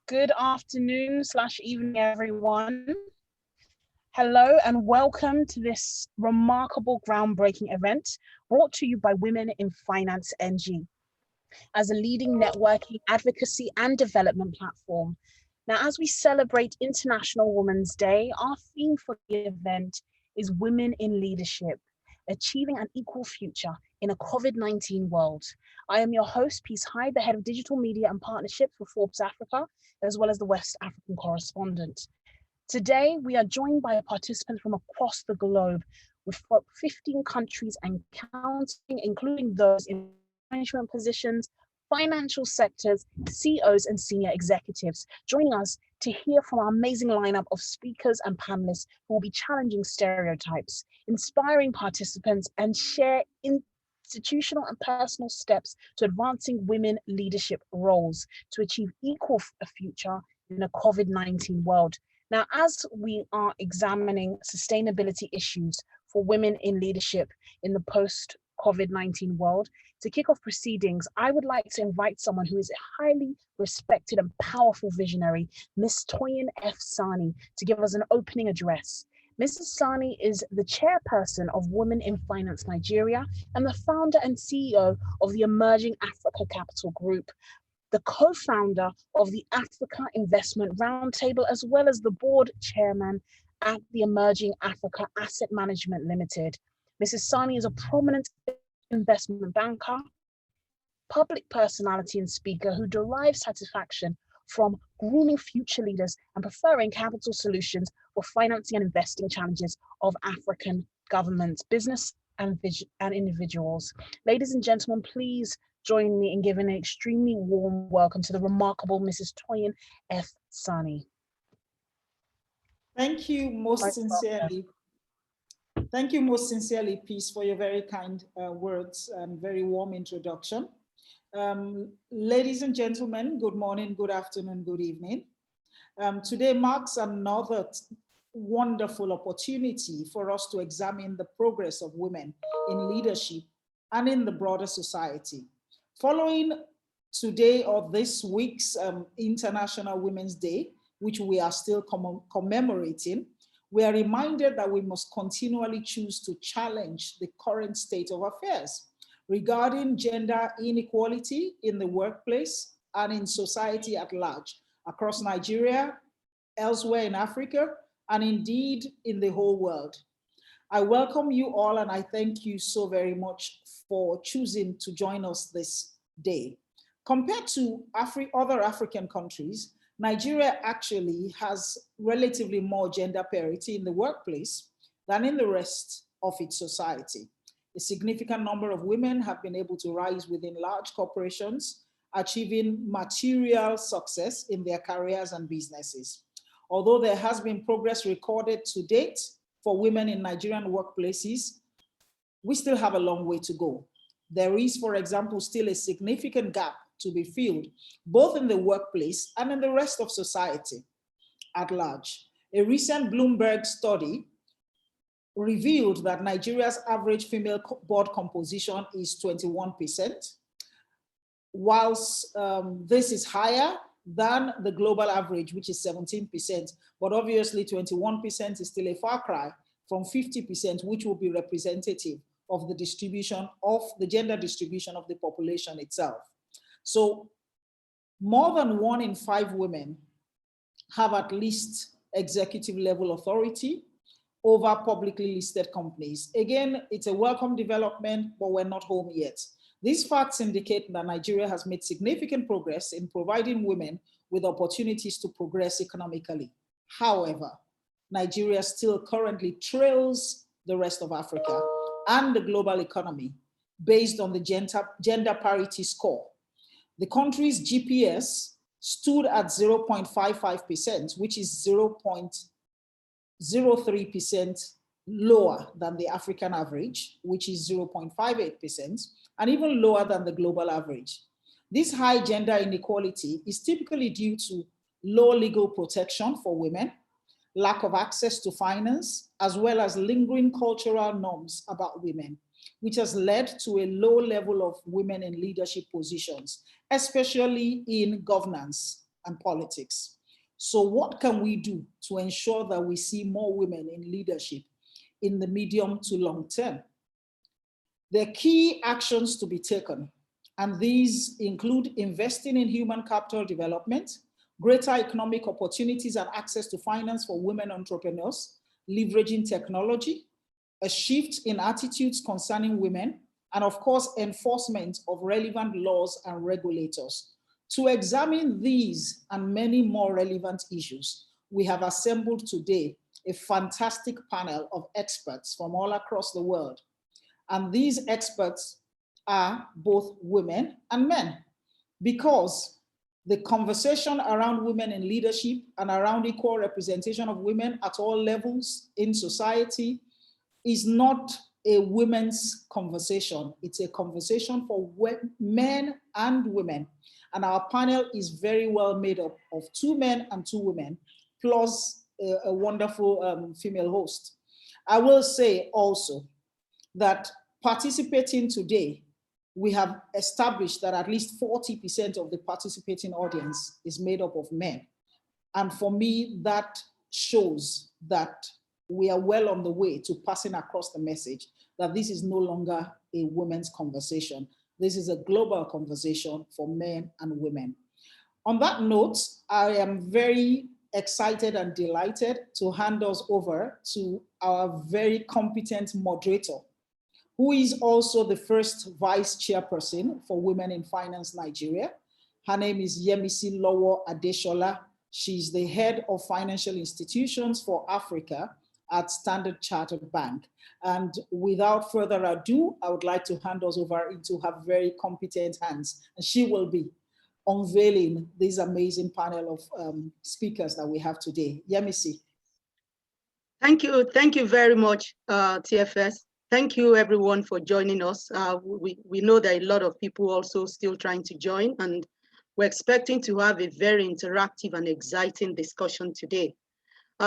Good afternoon / evening, everyone. Hello and welcome to this remarkable groundbreaking event brought to you by Women in Finance NG as a leading networking, advocacy and development platform. Now, as we celebrate International Women's Day, our theme for the event is Women in Leadership, Achieving an Equal Future in a COVID-19 World. I am your host, Peace Hyde, the Head of Digital Media and Partnerships for Forbes Africa, as well as the West African correspondent. Today, we are joined by participants from across the globe with 15 countries and counting, including those in management positions, financial sectors, CEOs, and senior executives, joining us to hear from our amazing lineup of speakers and panelists who will be challenging stereotypes, inspiring participants, and share institutional and personal steps to advancing women leadership roles to achieve equal future in a COVID-19 world. Now, as we are examining sustainability issues for women in leadership in the post-COVID-19 world, to kick off proceedings, I would like to invite someone who is a highly respected and powerful visionary, Ms. Toyin F. Sani, to give us an opening address. Mrs. Sani is the chairperson of Women in Finance Nigeria and the founder and CEO of the Emerging Africa Capital Group, the co-founder of the Africa Investment Roundtable, as well as the board chairman at the Emerging Africa Asset Management Limited. Mrs. Sani is a prominent investment banker, public personality and speaker who derives satisfaction from grooming future leaders and preferring capital solutions for financing and investing challenges of African governments, business and individuals. Ladies and gentlemen, please join me in giving an extremely warm welcome to the remarkable Mrs. Toyin F. Sani. Thank you most sincerely. Thank you most sincerely, Peace, for your very kind words and very warm introduction. Ladies and gentlemen, good morning, good afternoon, good evening. Today marks another wonderful opportunity for us to examine the progress of women in leadership and in the broader society. Following today or this week's International Women's Day, which we are still commemorating, we are reminded that we must continually choose to challenge the current state of affairs regarding gender inequality in the workplace and in society at large, across Nigeria, elsewhere in Africa, and indeed in the whole world. I welcome you all and I thank you so very much for choosing to join us this day. Compared to other African countries, Nigeria actually has relatively more gender parity in the workplace than in the rest of its society. A significant number of women have been able to rise within large corporations, achieving material success in their careers and businesses. Although there has been progress recorded to date for women in Nigerian workplaces, we still have a long way to go. There is, for example, still a significant gap to be filled, both in the workplace and in the rest of society at large. A recent Bloomberg study revealed that Nigeria's average female board composition is 21%, whilst this is higher than the global average, which is 17%, but obviously 21% is still a far cry from 50%, which will be representative of the distribution of the gender distribution of the population itself. So more than 1 in 5 women have at least executive level authority over publicly listed companies. Again, it's a welcome development, but we're not home yet. These facts indicate that Nigeria has made significant progress in providing women with opportunities to progress economically. However, Nigeria still currently trails the rest of Africa and the global economy based on the gender parity score. The country's GPS stood at 0.55%, which is 0.03% lower than the African average, which is 0.58%, and even lower than the global average. This high gender inequality is typically due to low legal protection for women, lack of access to finance, as well as lingering cultural norms about women, which has led to a low level of women in leadership positions, especially in governance and politics. So what can we do to ensure that we see more women in leadership in the medium to long term? There are key actions to be taken, and these include investing in human capital development, greater economic opportunities and access to finance for women entrepreneurs, leveraging technology, a shift in attitudes concerning women, and of course, enforcement of relevant laws and regulators. To examine these and many more relevant issues, we have assembled today a fantastic panel of experts from all across the world. And these experts are both women and men, because the conversation around women in leadership and around equal representation of women at all levels in society is not a women's conversation. It's a conversation for men and women. And our panel is very well made up of 2 men and 2 women, plus a wonderful female host. I will say also that participating today, we have established that at least 40% of the participating audience is made up of men. And for me, that shows that we are well on the way to passing across the message that this is no longer a women's conversation. This is a global conversation for men and women. On that note, I am very excited and delighted to hand us over to our very competent moderator, who is also the first vice chairperson for Women in Finance Nigeria. Her name is Yemisi Lowo Adeshola. She's the head of financial institutions for Africa at Standard Chartered Bank. And without further ado, I would like to hand us over into her very competent hands. And she will be unveiling this amazing panel of speakers that we have today. Yemisi. Thank you very much, TFS. Thank you everyone for joining us. We know there are a lot of people also still trying to join, and we're expecting to have a very interactive and exciting discussion today.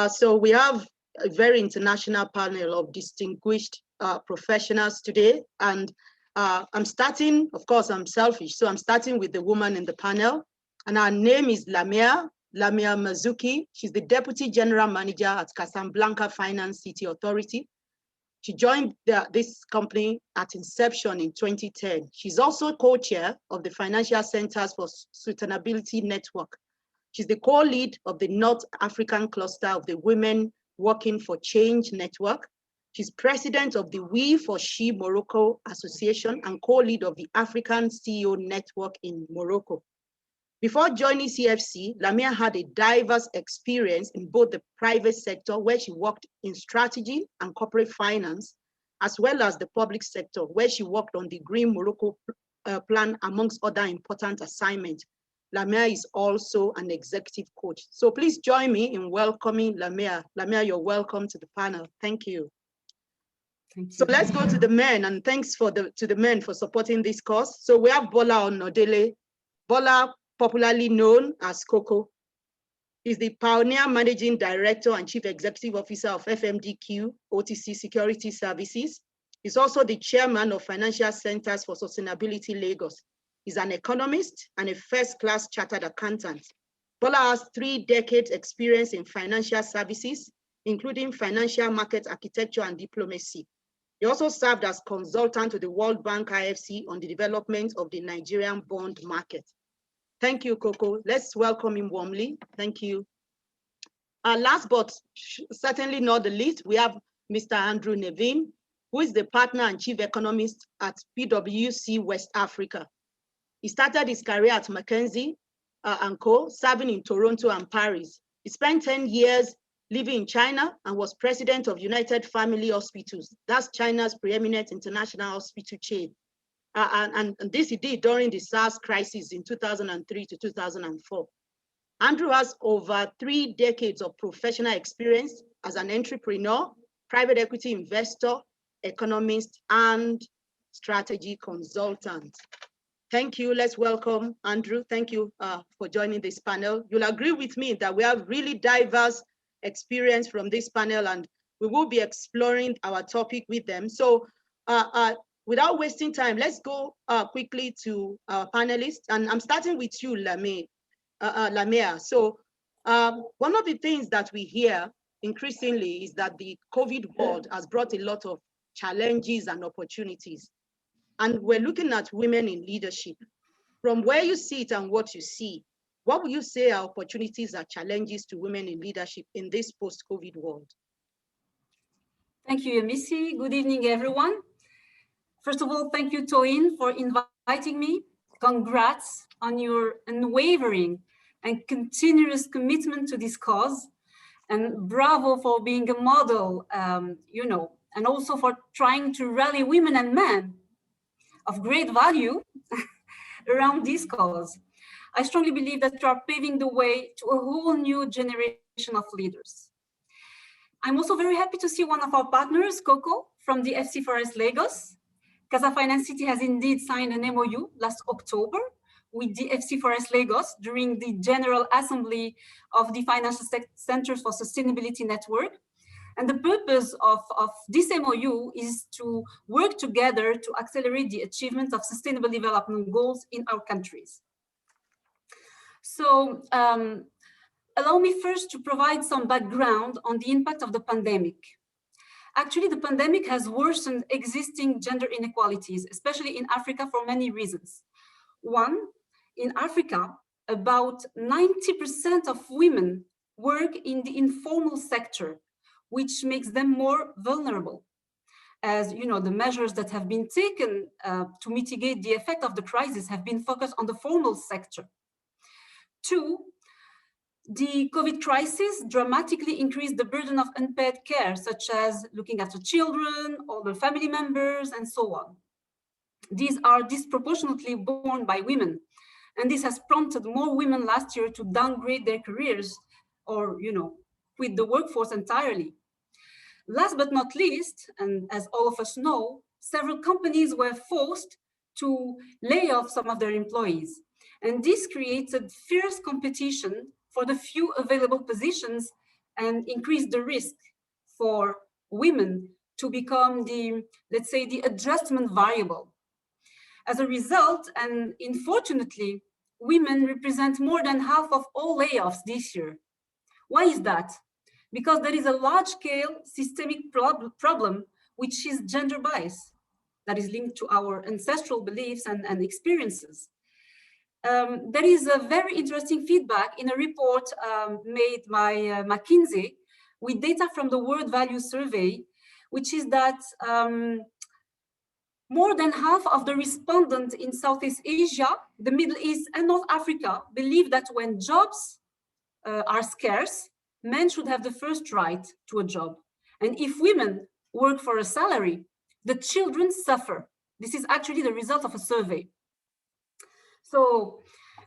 So we have a very international panel of distinguished professionals today, and I'm starting, of course, I'm selfish, so I'm starting with the woman in the panel, and her name is Lamia Mazuki. She's the Deputy General Manager at Casablanca Finance City Authority. She joined this company at inception in 2010. She's also co-chair of the Financial Centers for Sustainability Network. She's the co-lead of the North African cluster of the Women Working for Change Network. She's president of the We for She Morocco Association and co-lead of the African CEO Network in Morocco. Before joining CFC, Lamia had a diverse experience in both the private sector, where she worked in strategy and corporate finance, as well as the public sector, where she worked on the Green Morocco plan, amongst other important assignments. Lamia is also an executive coach. So please join me in welcoming Lamia. Lamia, you're welcome to the panel. Thank you. Thank you. So let's go to the men, and thanks to the men for supporting this cause. So we have Bola Onodele. Bola, popularly known as Coco, is the pioneer managing director and chief executive officer of FMDQ OTC Security Services. He's also the chairman of Financial Centers for Sustainability Lagos. He's an economist and a first-class chartered accountant. Bola has 3 decades experience in financial services, including financial market architecture and diplomacy. He also served as consultant to the World Bank IFC on the development of the Nigerian bond market. Thank you, Coco. Let's welcome him warmly. Thank you. Last but certainly not the least, we have Mr. Andrew Nevin, who is the partner and chief economist at PwC West Africa. He started his career at McKinsey & Co., serving in Toronto and Paris. He spent 10 years living in China and was president of United Family Hospitals. That's China's preeminent international hospital chain. And this he did during the SARS crisis in 2003 to 2004. Andrew has over 3 decades of professional experience as an entrepreneur, private equity investor, economist, and strategy consultant. Thank you. Let's welcome Andrew. Thank you for joining this panel. You'll agree with me that we have really diverse experience from this panel, and we will be exploring our topic with them. So without wasting time, let's go quickly to our panelists. And I'm starting with you, Lame. Lamia. So one of the things that we hear increasingly is that the COVID world has brought a lot of challenges and opportunities. And we're looking at women in leadership. From where you see it and what you see, what would you say are opportunities or challenges to women in leadership in this post-COVID world? Thank you, Missy. Good evening, everyone. First of all, thank you, Toyin, for inviting me. Congrats on your unwavering and continuous commitment to this cause. And bravo for being a model, and also for trying to rally women and men of great value around this cause. I strongly believe that you are paving the way to a whole new generation of leaders. I'm also very happy to see one of our partners, Coco, from the FC4S Lagos. Casa Finance City has indeed signed an MOU last October with the FC4S Lagos during the General Assembly of the Financial Centers for Sustainability Network. And the purpose of this MOU is to work together to accelerate the achievement of sustainable development goals in our countries. So allow me first to provide some background on the impact of the pandemic. Actually, the pandemic has worsened existing gender inequalities, especially in Africa, for many reasons. One, in Africa, about 90% of women work in the informal sector, which makes them more vulnerable. As you know, the measures that have been taken to mitigate the effect of the crisis have been focused on the formal sector. Two, the COVID crisis dramatically increased the burden of unpaid care, such as looking after children, older family members, and so on. These are disproportionately borne by women, and this has prompted more women last year to downgrade their careers or, quit the workforce entirely. Last but not least, and as all of us know, several companies were forced to lay off some of their employees. And this created fierce competition for the few available positions and increased the risk for women to become the, let's say, the adjustment variable. As a result, and unfortunately, women represent more than half of all layoffs this year. Why is that? Because there is a large-scale systemic problem, which is gender bias, that is linked to our ancestral beliefs and experiences. There is a very interesting feedback in a report made by McKinsey with data from the World Value Survey, which is that more than half of the respondents in Southeast Asia, the Middle East, and North Africa believe that when jobs are scarce, men should have the first right to a job. And if women work for a salary, the children suffer. This is actually the result of a survey. So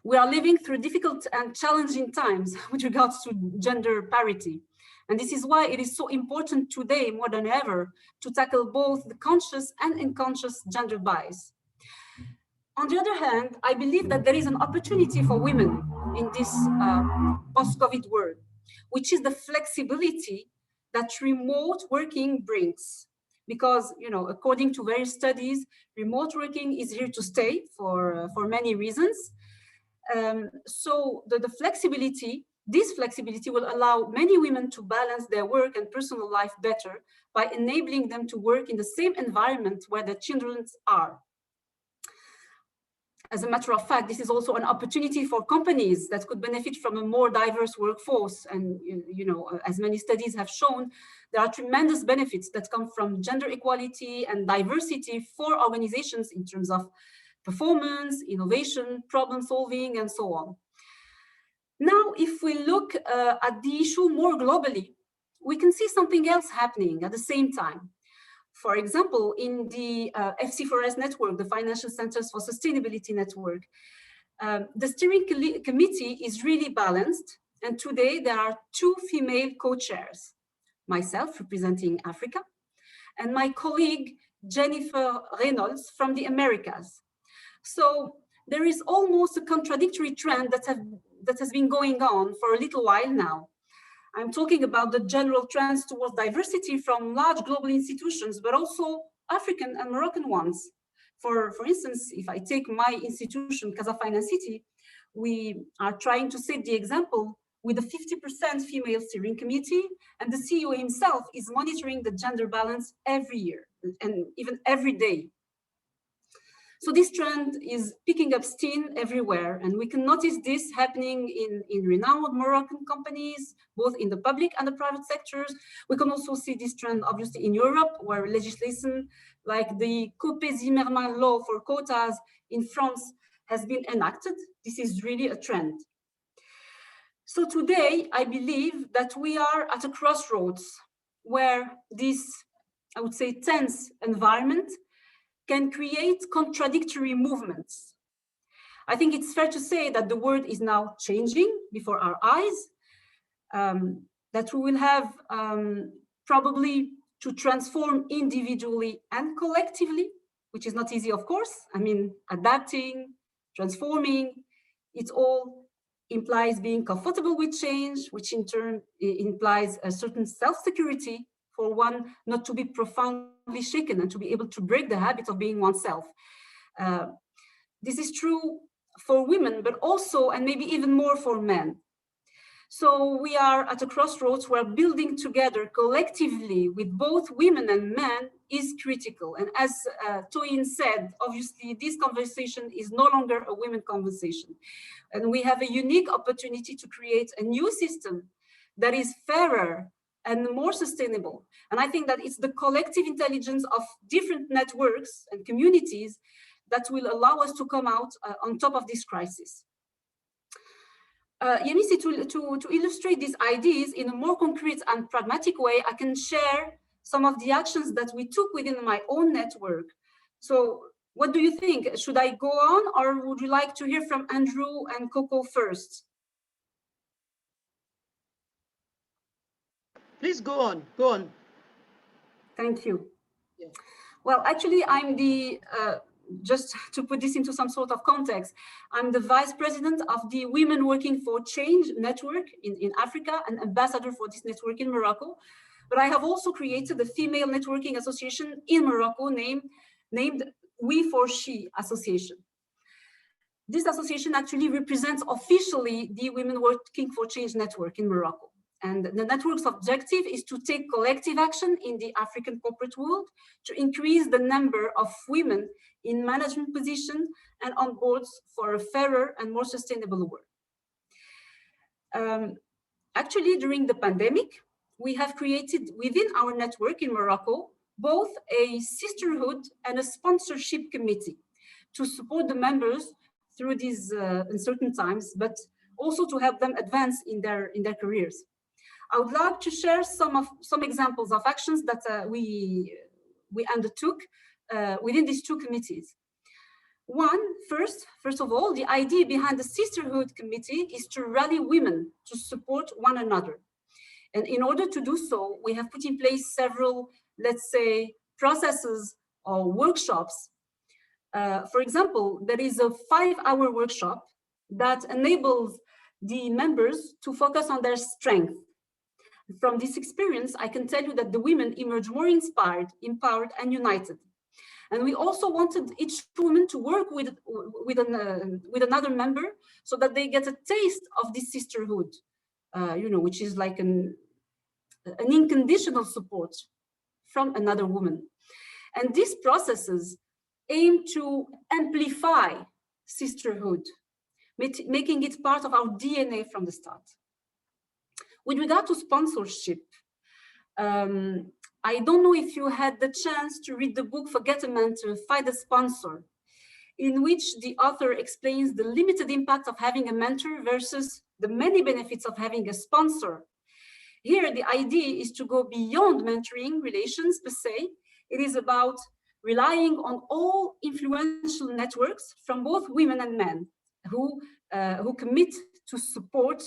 we are living through difficult and challenging times with regards to gender parity. And this is why it is so important today, more than ever, to tackle both the conscious and unconscious gender bias. On the other hand, I believe that there is an opportunity for women in this post-COVID world, which is the flexibility that remote working brings. Because, according to various studies, remote working is here to stay for many reasons. So the flexibility, this flexibility will allow many women to balance their work and personal life better by enabling them to work in the same environment where their children are. As a matter of fact, this is also an opportunity for companies that could benefit from a more diverse workforce. And, as many studies have shown, there are tremendous benefits that come from gender equality and diversity for organizations in terms of performance, innovation, problem solving, and so on. Now, if we look at the issue more globally, we can see something else happening at the same time. For example, in the FC4S network, the Financial Centers for Sustainability Network, the steering committee is really balanced. And today there are 2 female co-chairs, myself representing Africa, and my colleague, Jennifer Reynolds from the Americas. So there is almost a contradictory trend that has been going on for a little while now. I'm talking about the general trends towards diversity from large global institutions, but also African and Moroccan ones. For instance, if I take my institution, Casa Finance City, we are trying to set the example with a 50% female steering committee, and the CEO himself is monitoring the gender balance every year and even every day. So this trend is picking up steam everywhere, and we can notice this happening in renowned Moroccan companies, both in the public and the private sectors. We can also see this trend, obviously, in Europe, where legislation like the Copé-Zimmermann law for quotas in France has been enacted. This is really a trend. So today, I believe that we are at a crossroads where this, I would say, tense environment can create contradictory movements. I think it's fair to say that the world is now changing before our eyes, that we will have probably to transform individually and collectively, which is not easy, of course. I mean, adapting, transforming, it all implies being comfortable with change, which in turn implies a certain self-security for one not to be profoundly shaken and to be able to break the habit of being oneself. This is true for women, but also, and maybe even more for men. So we are at a crossroads where building together collectively with both women and men is critical. And as Toyin said, obviously this conversation is no longer a women conversation. And we have a unique opportunity to create a new system that is fairer and more sustainable. And I think that it's the collective intelligence of different networks and communities that will allow us to come out on top of this crisis. Yemisi, to illustrate these ideas in a more concrete and pragmatic way, I can share some of the actions that we took within my own network. So what do you think? Should I go on, or would you like to hear from Andrew and Coco first? Please go on, go on. Thank you. Yeah. Well, actually, I'm the, just to put this into some sort of context, I'm the vice president of the Women Working for Change network in Africa and ambassador for this network in Morocco. But I have also created a female networking association in Morocco named We for She Association. This association actually represents officially the Women Working for Change network in Morocco. And the network's objective is to take collective action in the African corporate world to increase the number of women in management positions and on boards for a fairer and more sustainable world. Actually, during the pandemic, we have created within our network in Morocco both a sisterhood and a sponsorship committee to support the members through these uncertain times, but also to help them advance in their careers. I would like to share some examples of actions that we undertook within these two committees. First of all, the idea behind the Sisterhood Committee is to rally women to support one another. And in order to do so, we have put in place several, let's say, processes or workshops. For example, there is a 5-hour workshop that enables the members to focus on their strength. From this experience, I can tell you that the women emerge more inspired, empowered, and united. And we also wanted each woman to work with another member so that they get a taste of this sisterhood, which is like an unconditional support from another woman. And these processes aim to amplify sisterhood, making it part of our DNA from the start. With regard to sponsorship, I don't know if you had the chance to read the book Forget a Mentor, Find a Sponsor, in which the author explains the limited impact of having a mentor versus the many benefits of having a sponsor. Here, the idea is to go beyond mentoring relations per se. It is about relying on all influential networks from both women and men who commit to support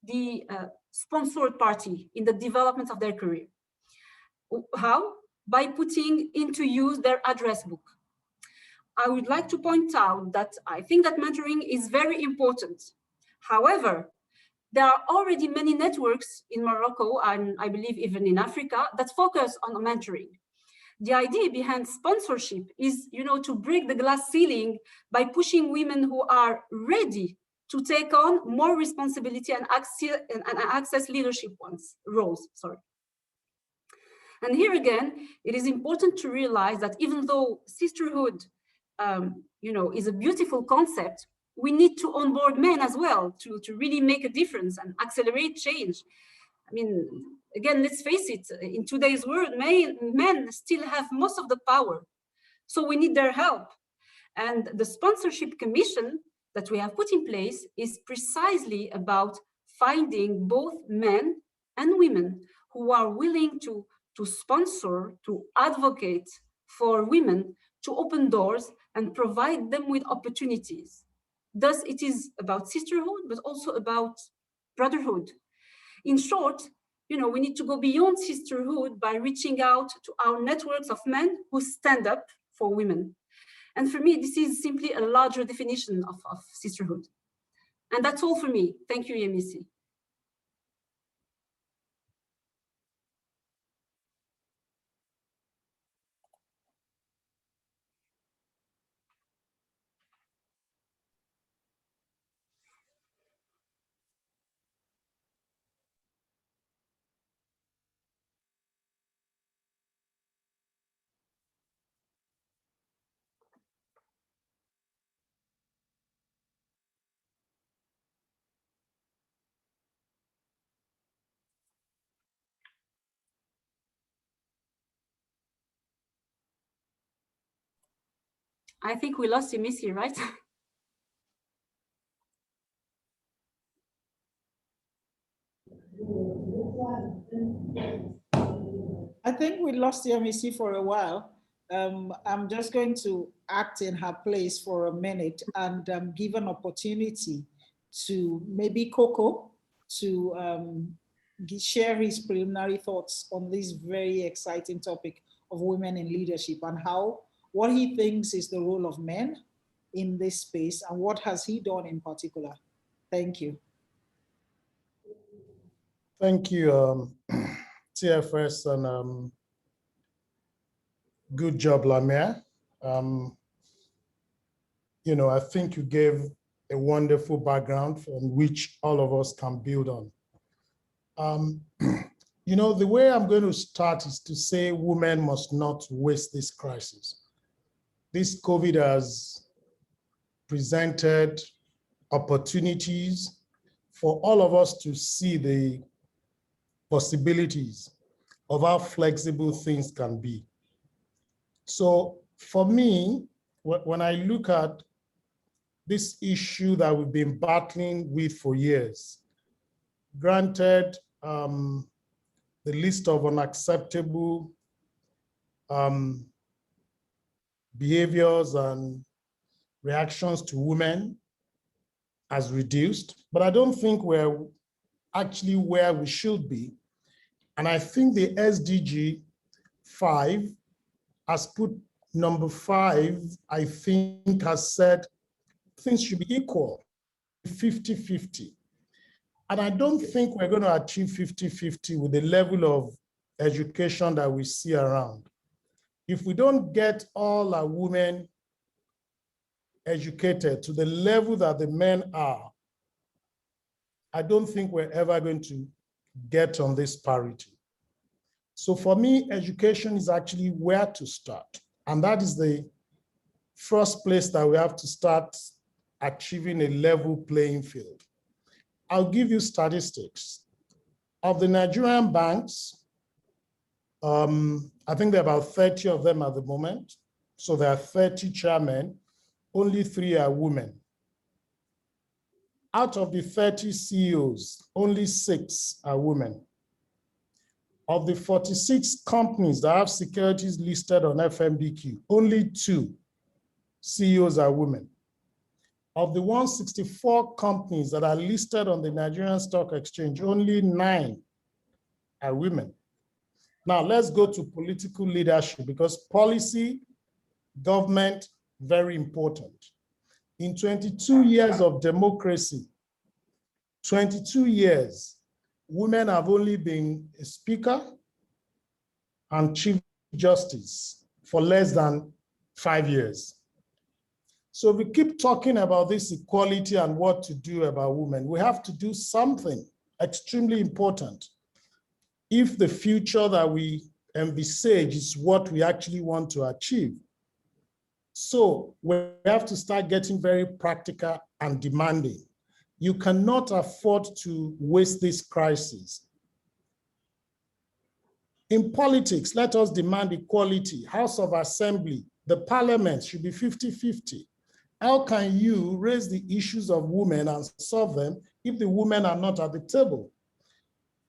the sponsored party in the development of their career. How? By putting into use their address book. I would like to point out that I think that mentoring is very important. However, there are already many networks in Morocco, and I believe even in Africa, that focus on mentoring. The idea behind sponsorship is, to break the glass ceiling by pushing women who are ready to take on more responsibility and access leadership roles. Sorry. And here again, it is important to realize that even though sisterhood, is a beautiful concept, we need to onboard men as well to really make a difference and accelerate change. I mean, again, let's face it, in today's world, men still have most of the power. So we need their help. And the sponsorship commission that we have put in place is precisely about finding both men and women who are willing to sponsor, to advocate for women, to open doors and provide them with opportunities. Thus, it is about sisterhood, but also about brotherhood. In short, we need to go beyond sisterhood by reaching out to our networks of men who stand up for women. And for me, this is simply a larger definition of sisterhood. And that's all for me. Thank you, Yemisi. I think we lost Yemisi, right? I think we lost Yemisi for a while. I'm just going to act in her place for a minute and give an opportunity to maybe Coco to share his preliminary thoughts on this very exciting topic of women in leadership and what he thinks is the role of men in this space and what has he done in particular. Thank you. Thank you, TFS, and good job, Lamia. I think you gave a wonderful background from which all of us can build on. The way I'm going to start is to say women must not waste this crisis. This COVID has presented opportunities for all of us to see the possibilities of how flexible things can be. So for me, when I look at this issue that we've been battling with for years, granted, the list of unacceptable behaviors and reactions to women has reduced, but I don't think we're actually where we should be. And I think the SDG 5 has put number 5, I think, has said things should be equal, 50-50. And I don't think we're going to achieve 50-50 with the level of education that we see around. If we don't get all our women educated to the level that the men are, I don't think we're ever going to get on this parity. So for me, education is actually where to start. And that is the first place that we have to start achieving a level playing field. I'll give you statistics. Of the Nigerian banks, I think there are about 30 of them at the moment. So there are 30 chairmen, only 3 are women. Out of the 30 CEOs, only 6 are women. Of the 46 companies that have securities listed on FMBQ, only 2 CEOs are women. Of the 164 companies that are listed on the Nigerian Stock Exchange, only 9 are women. Now let's go to political leadership, because policy, government, very important. In 22 years of democracy, 22 years, women have only been a speaker and chief justice for less than 5 years. So we keep talking about this equality and what to do about women. We have to do something extremely important if the future that we envisage is what we actually want to achieve. So we have to start getting very practical and demanding. You cannot afford to waste this crisis. In politics, let us demand equality. House of Assembly, the parliament should be 50-50. How can you raise the issues of women and solve them if the women are not at the table?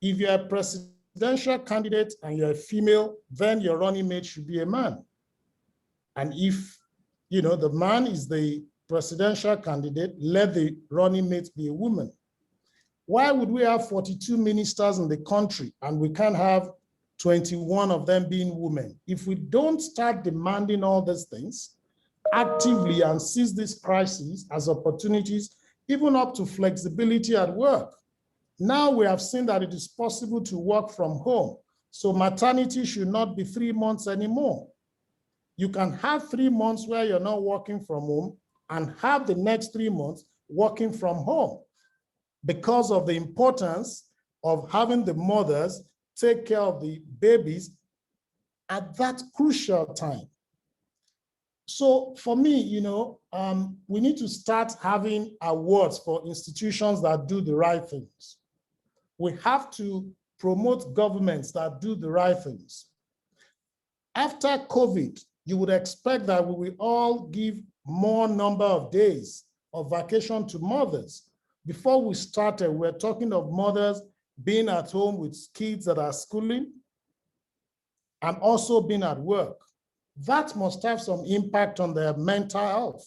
If you're a presidential candidate and you're a female, then your running mate should be a man. And if, you know, the man is the presidential candidate, let the running mate be a woman. Why would we have 42 ministers in the country and we can't have 21 of them being women? If we don't start demanding all these things actively and seize this crisis as opportunities, even up to flexibility at work. Now we have seen that it is possible to work from home. So maternity should not be 3 months anymore. You can have 3 months where you're not working from home and have the next 3 months working from home because of the importance of having the mothers take care of the babies at that crucial time. So for me, you know, we need to start having awards for institutions that do the right things. We have to promote governments that do the right things. After COVID, you would expect that we will all give more number of days of vacation to mothers. Before we started, we were talking of mothers being at home with kids that are schooling and also being at work. That must have some impact on their mental health.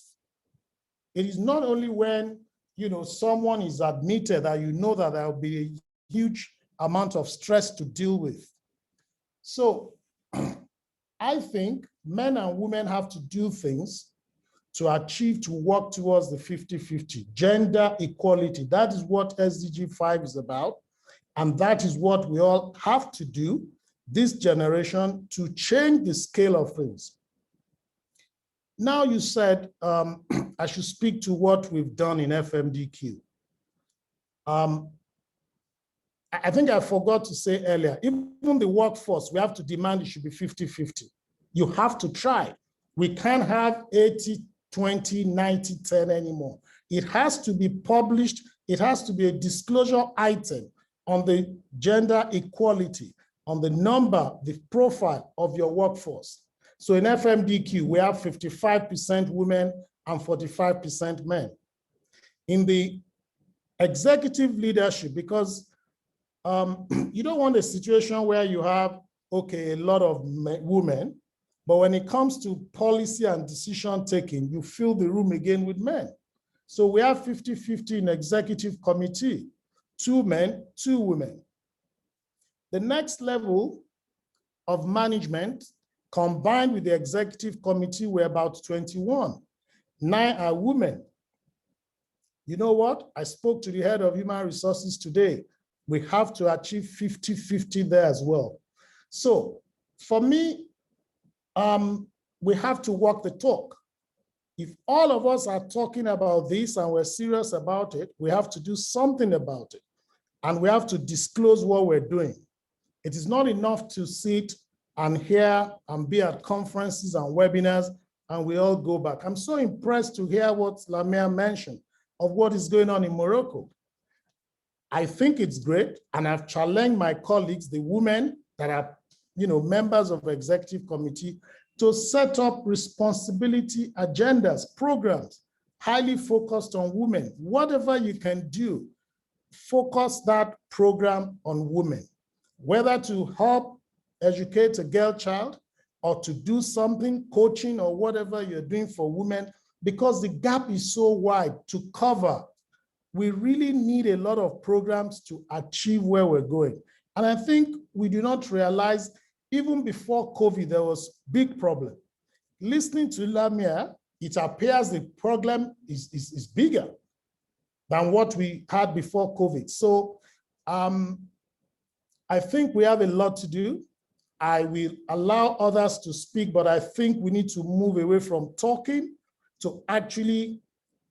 It is not only when, you know, someone is admitted that you know that there will be a huge amount of stress to deal with. So I think men and women have to do things to achieve, to work towards the 50-50, gender equality. That is what SDG 5 is about. And that is what we all have to do, this generation, to change the scale of things. Now you said I should speak to what we've done in FMDQ. I think I forgot to say earlier, even the workforce, we have to demand it should be 50-50. You have to try. We can't have 80-20, 90-10 anymore. It has to be published. It has to be a disclosure item on the gender equality, on the number, the profile of your workforce. So in FMDQ, we have 55% women and 45% men. In the executive leadership, because you don't want a situation where you have, okay, a lot of women, but when it comes to policy and decision taking, you fill the room again with men. So we have 50-50 in executive committee, 2 men, 2 women. The next level of management, combined with the executive committee, we're about 21. 9 are women. You know what? I spoke to the head of human resources today. We have to achieve 50-50 there as well. So for me, we have to walk the talk. If all of us are talking about this and we're serious about it, we have to do something about it. And we have to disclose what we're doing. It is not enough to sit and hear and be at conferences and webinars and we all go back. I'm so impressed to hear what Lamia mentioned of what is going on in Morocco. I think it's great, and I've challenged my colleagues, the women that are, you know, members of the executive committee, to set up responsibility agendas, programs, highly focused on women. Whatever you can do, focus that program on women, whether to help educate a girl child or to do something, coaching or whatever you're doing for women, because the gap is so wide to cover. We really need a lot of programs to achieve where we're going. And I think we do not realize, even before COVID, there was big problem. Listening to Lamia, it appears the problem is bigger than what we had before COVID. So I think we have a lot to do. I will allow others to speak, but I think we need to move away from talking to actually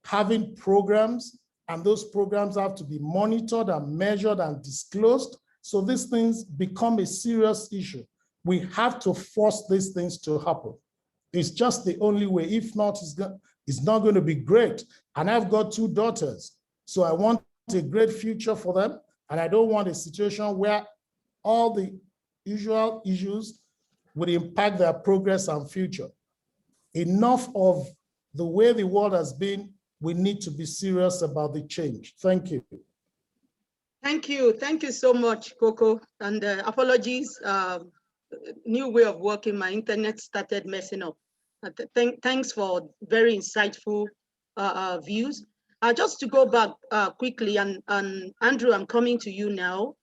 having programs, and those programs have to be monitored and measured and disclosed. So these things become a serious issue. We have to force these things to happen. It's just the only way. If not, it's not going to be great. And I've got 2 daughters, so I want a great future for them. And I don't want a situation where all the usual issues would impact their progress and future. Enough of the way the world has been. We need to be serious about the change. Thank you. Thank you. Thank you so much, Coco. And apologies, new way of working. My internet started messing up. Thanks for very insightful views. Just to go back quickly, and Andrew, I'm coming to you now.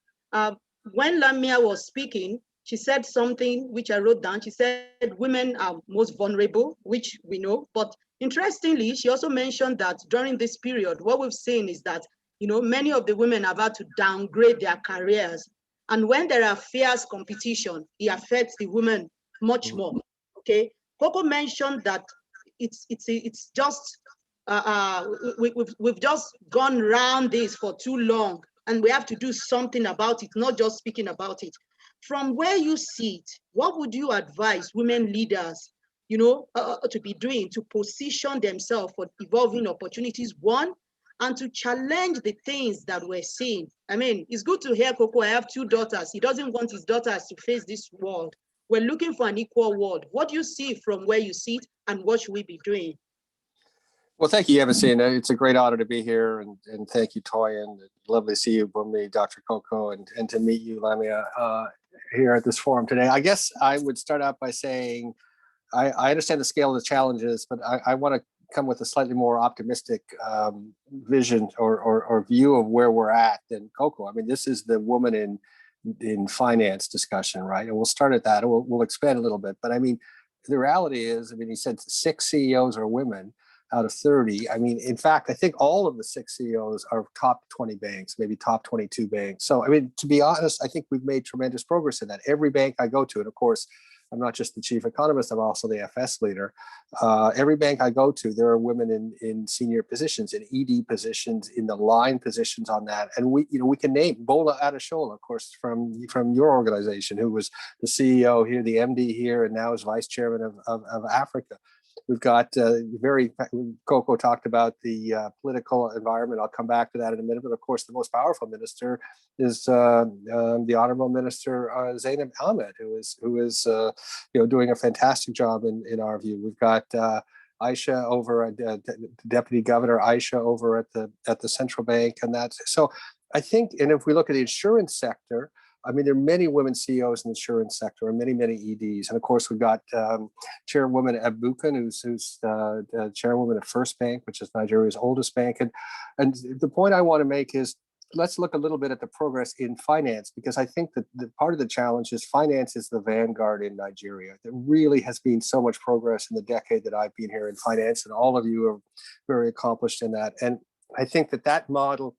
When Lamia was speaking, she said something which I wrote down. She said women are most vulnerable, which we know. But interestingly, she also mentioned that during this period, what we've seen is that, you know, many of the women have had to downgrade their careers. And when there are fierce competition, it affects the women much more. Okay, Coco mentioned that it's just we've just gone around this for too long, and we have to do something about it, not just speaking about it. From where you sit, what would you advise women leaders, you know, to be doing to position themselves for evolving opportunities, one, and to challenge the things that we're seeing? I mean, it's good to hear Coco. I have 2 daughters. He doesn't want his daughters to face this world. We're looking for an equal world. What do you see from where you sit, and what should we be doing? Well, thank you, Evansine. It's a great honor to be here, and thank you, Toyin. Lovely to see you, Bumi, Dr. Coco, and to meet you, Lamia, here at this forum today. I guess I would start out by saying I understand the scale of the challenges, but I want to come with a slightly more optimistic vision or view of where we're at than Coco. I mean, this is the woman in finance discussion, right? And we'll start at that, and we'll expand a little bit. But I mean, the reality is, I mean, he said 6 CEOs are women out of 30. I mean, in fact, I think all of the 6 CEOs are top 20 banks, maybe top 22 banks. So, I mean, to be honest, I think we've made tremendous progress in that. Every bank I go to, and of course, I'm not just the chief economist, I'm also the FS leader. Every bank I go to, there are women in senior positions, in ED positions, in the line positions on that. And we can name Bola Adeshola, of course, from your organization, who was the CEO here, the MD here, and now is vice chairman of Africa. We've got Coco talked about the political environment. I'll come back to that in a minute. But of course, the most powerful minister is the Honorable Minister Zainab Ahmed, who is doing a fantastic job in our view. We've got Aisha over at Deputy Governor Aisha over at the central bank, and that. So I think, and if we look at the insurance sector, I mean, there are many women CEOs in the insurance sector and many EDs. And of course, we've got Chairwoman Abukan, who's Chairwoman of First Bank, which is Nigeria's oldest bank. And the point I want to make is, let's look a little bit at the progress in finance, because I think that the part of the challenge is finance is the vanguard in Nigeria. There really has been so much progress in the decade that I've been here in finance, and all of you are very accomplished in that. And I think that model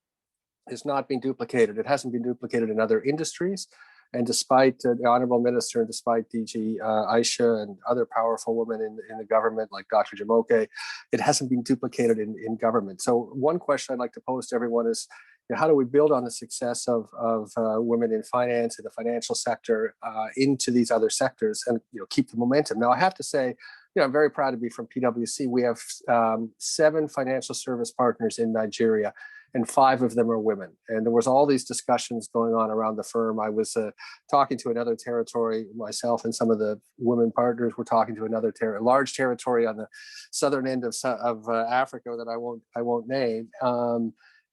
is not being duplicated. It hasn't been duplicated in other industries. And despite the Honorable Minister, and despite DG Aisha and other powerful women in the government, like Dr. Jamoke, it hasn't been duplicated in government. So one question I'd like to pose to everyone is, how do we build on the success of women in finance, in the financial sector, into these other sectors, and keep the momentum? Now, I have to say, I'm very proud to be from PwC. We have 7 financial service partners in Nigeria, and 5 of them are women. And there was all these discussions going on around the firm. I was talking to another territory, myself and some of the women partners were talking to another large territory on the southern end of Africa that I won't name.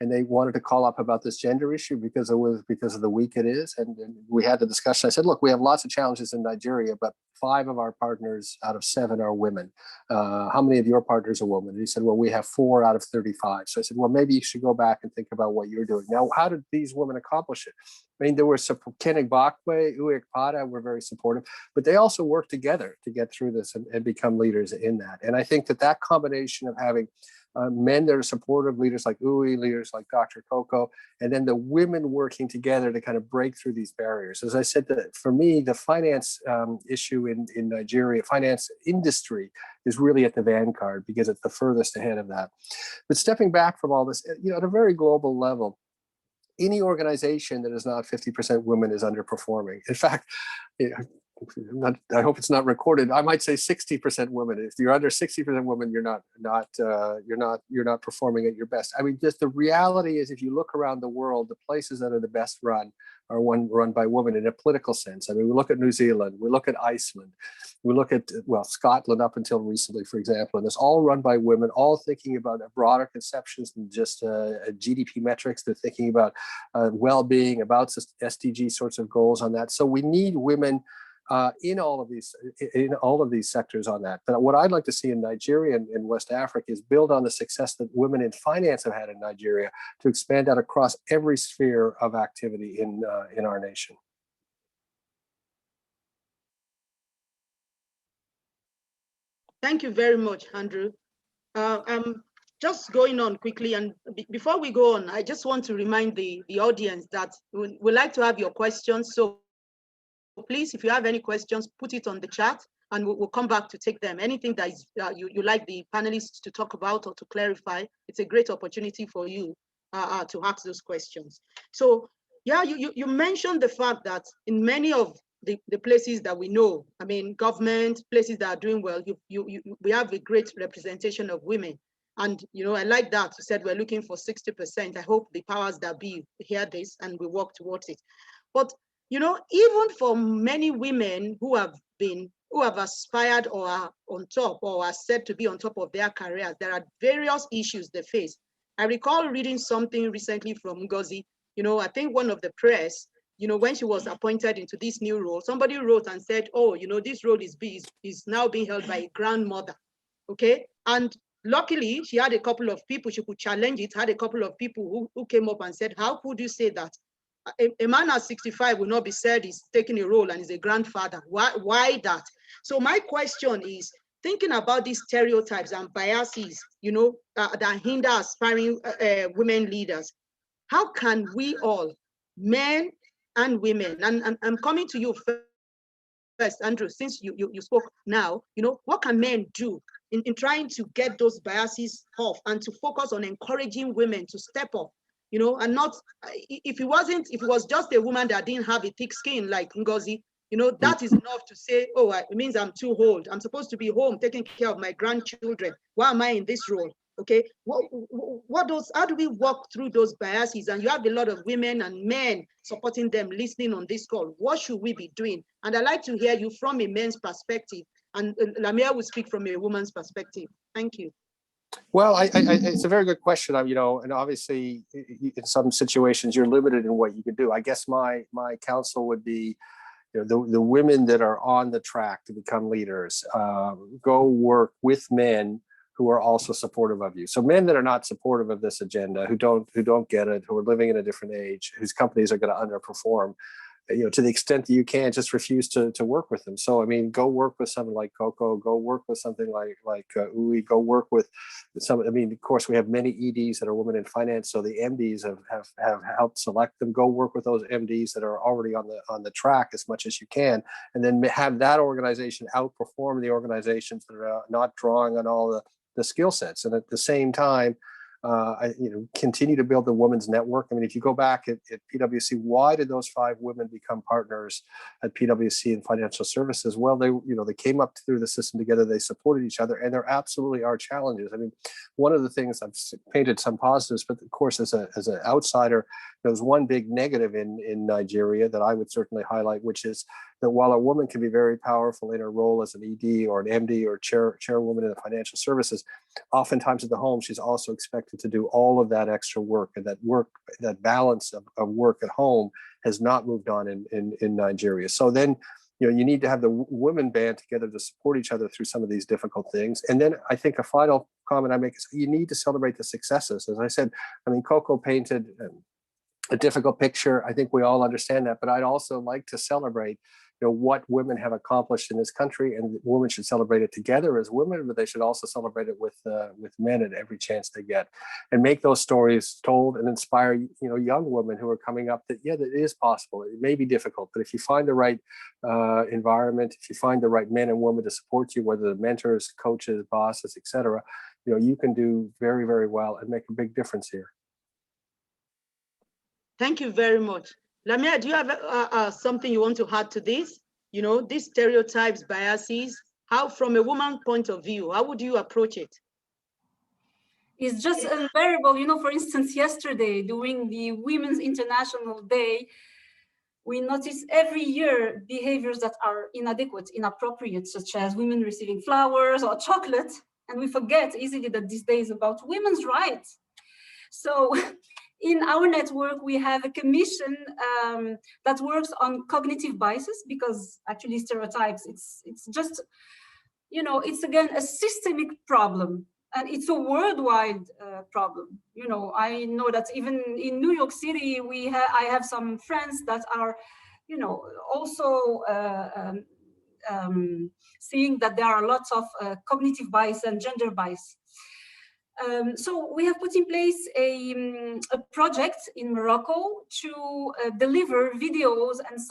And they wanted to call up about this gender issue because of the week it is. And we had the discussion. I said, look, we have lots of challenges in Nigeria, but 5 of our partners out of 7 are women. How many of your partners are women? And he said, well, we have 4 out of 35. So I said, well, maybe you should go back and think about what you're doing. Now, how did these women accomplish it? I mean, there were some Kenny Bakwe, Uwe Ekpada were very supportive, but they also worked together to get through this and become leaders in that. And I think that that combination of having men that are supportive, leaders like Uwe, leaders like Dr. Coco, and then the women working together to kind of break through these barriers. As I said, for me, the finance issue in Nigeria, finance industry is really at the vanguard because it's the furthest ahead of that. But stepping back from all this, at a very global level, any organization that is not 50% women is underperforming. In fact, I hope it's not recorded. I might say 60% women. If you're under 60% women, you're not performing at your best. I mean, just the reality is, if you look around the world, the places that are the best run are run by women in a political sense. I mean, we look at New Zealand, we look at Iceland, we look at, Scotland up until recently, for example, and it's all run by women, all thinking about broader conceptions than just GDP metrics. They're thinking about well-being, about SDG sorts of goals on that. So we need women in all of these sectors on that. But what I'd like to see in Nigeria and in West Africa is build on the success that women in finance have had in Nigeria to expand out across every sphere of activity in our nation. Thank you very much, Andrew. Just going on quickly, and before we go on, I just want to remind the audience that we'd like to have your questions. So please, if you have any questions, put it on the chat and we'll come back to take them. Anything that is, you like the panelists to talk about or to clarify, it's a great opportunity for you to ask those questions. So yeah, you mentioned the fact that in many of the places that we know, I mean, government, places that are doing well, we have a great representation of women. And, I like that you said we're looking for 60%. I hope the powers that be hear this and we work towards it. But even for many women who have aspired or are on top or are said to be on top of their careers, there are various issues they face. I recall reading something recently from Ngozi. I think one of the press, when she was appointed into this new role, somebody wrote and said, oh, this role is now being held by a grandmother. Okay. And luckily, she had a couple of people, she could challenge it, had a couple of people who came up and said, how could you say that? A man at 65 will not be said he's taking a role and is a grandfather. Why that? So my question is, thinking about these stereotypes and biases, that hinder aspiring women leaders, how can we all, men and women, and I'm coming to you first, Andrew, since you spoke now, what can men do in trying to get those biases off and to focus on encouraging women to step up? And not, if it was just a woman that didn't have a thick skin like Ngozi, that is enough to say, oh, it means I'm too old. I'm supposed to be home taking care of my grandchildren. Why am I in this role? Okay, how do we walk through those biases? And you have a lot of women and men supporting them, listening on this call. What should we be doing? And I'd like to hear you from a men's perspective, and Lamia will speak from a woman's perspective. Thank you. Well, it's a very good question. And obviously, in some situations, you're limited in what you can do. I guess my counsel would be, the women that are on the track to become leaders, go work with men who are also supportive of you. So men that are not supportive of this agenda, who don't get it, who are living in a different age, whose companies are going to underperform, to the extent that you can, just refuse to work with them. So, I mean, go work with something like Coco, go work with something like Uwe, go work with some, I mean, of course, we have many EDs that are women in finance. So the MDs have helped select them. Go work with those MDs that are already on the track as much as you can, and then have that organization outperform the organizations that are not drawing on all the skill sets. And at the same time, continue to build the women's network. I mean, if you go back at PwC, why did those 5 women become partners at PwC in financial services? Well, they came up through the system together, they supported each other, and there absolutely are challenges. I mean, one of the things, I've painted some positives, but of course, as an outsider, there's one big negative in Nigeria that I would certainly highlight, which is that while a woman can be very powerful in her role as an ED or an MD or chairwoman in the financial services, oftentimes at the home, she's also expected to do all of that extra work, and that balance of work at home has not moved on in Nigeria. So then, you need to have the women band together to support each other through some of these difficult things. And then I think a final comment I make is you need to celebrate the successes. As I said, I mean, Coco painted a difficult picture. I think we all understand that, but I'd also like to celebrate, what women have accomplished in this country, and women should celebrate it together as women, but they should also celebrate it with men at every chance they get, and make those stories told and inspire, young women who are coming up that, that it is possible. It may be difficult, but if you find the right environment, if you find the right men and women to support you, whether they're mentors, coaches, bosses, etc., you can do very, very well and make a big difference here. Thank you very much. Lamia, do you have something you want to add to this? These stereotypes, biases, how from a woman's point of view, how would you approach it? It's just unbearable. For instance, yesterday during the Women's International Day, we notice every year behaviors that are inadequate, inappropriate, such as women receiving flowers or chocolate. And we forget easily that this day is about women's rights. So in our network, we have a commission that works on cognitive biases, because actually stereotypes, it's just, it's again a systemic problem, and it's a worldwide problem. I know that even in New York City, I have some friends that are, also seeing that there are lots of cognitive bias and gender bias. So we have put in place a project in Morocco to deliver videos and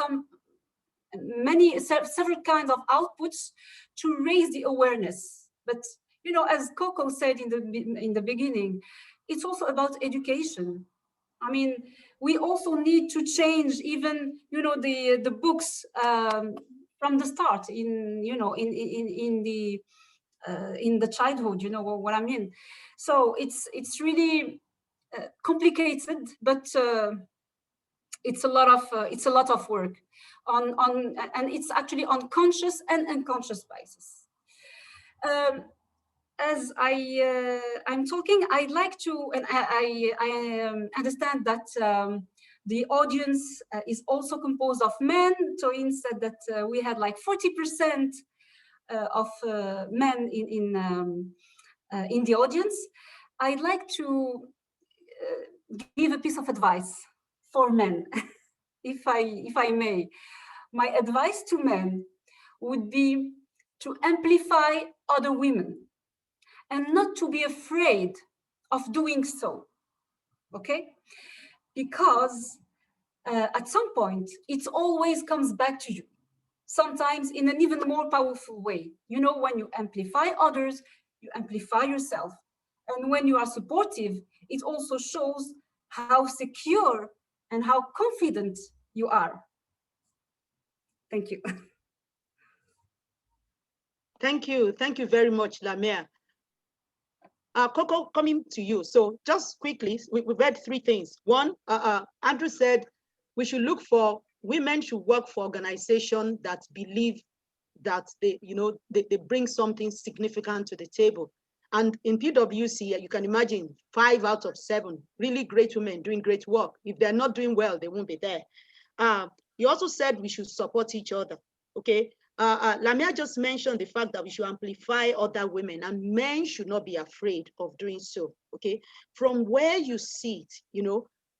several kinds of outputs to raise the awareness. But as Coco said in the beginning, it's also about education. I mean, we also need to change even the books from the start in the childhood, what I mean. So it's really complicated, but it's a lot of work and it's actually on conscious and unconscious biases. As I'm talking, I'd like to, and I understand that the audience is also composed of men. Toyin said that we had like 40% of men in the audience. I'd like to give a piece of advice for men, if I may. My advice to men would be to amplify other women and not to be afraid of doing so, okay? Because at some point, it always comes back to you, sometimes in an even more powerful way. When you amplify others, you amplify yourself. And when you are supportive, it also shows how secure and how confident you are. Thank you. Thank you. Thank you very much, Lamia. Coco, coming to you. So just quickly, we read three things. One, Andrew said we should look for, women should work for organizations that believe that they bring something significant to the table. And in PwC, you can imagine 5 out of 7 really great women doing great work. If they're not doing well, they won't be there. You also said we should support each other, okay? Lamia just mentioned the fact that we should amplify other women, and men should not be afraid of doing so, okay? From where you sit,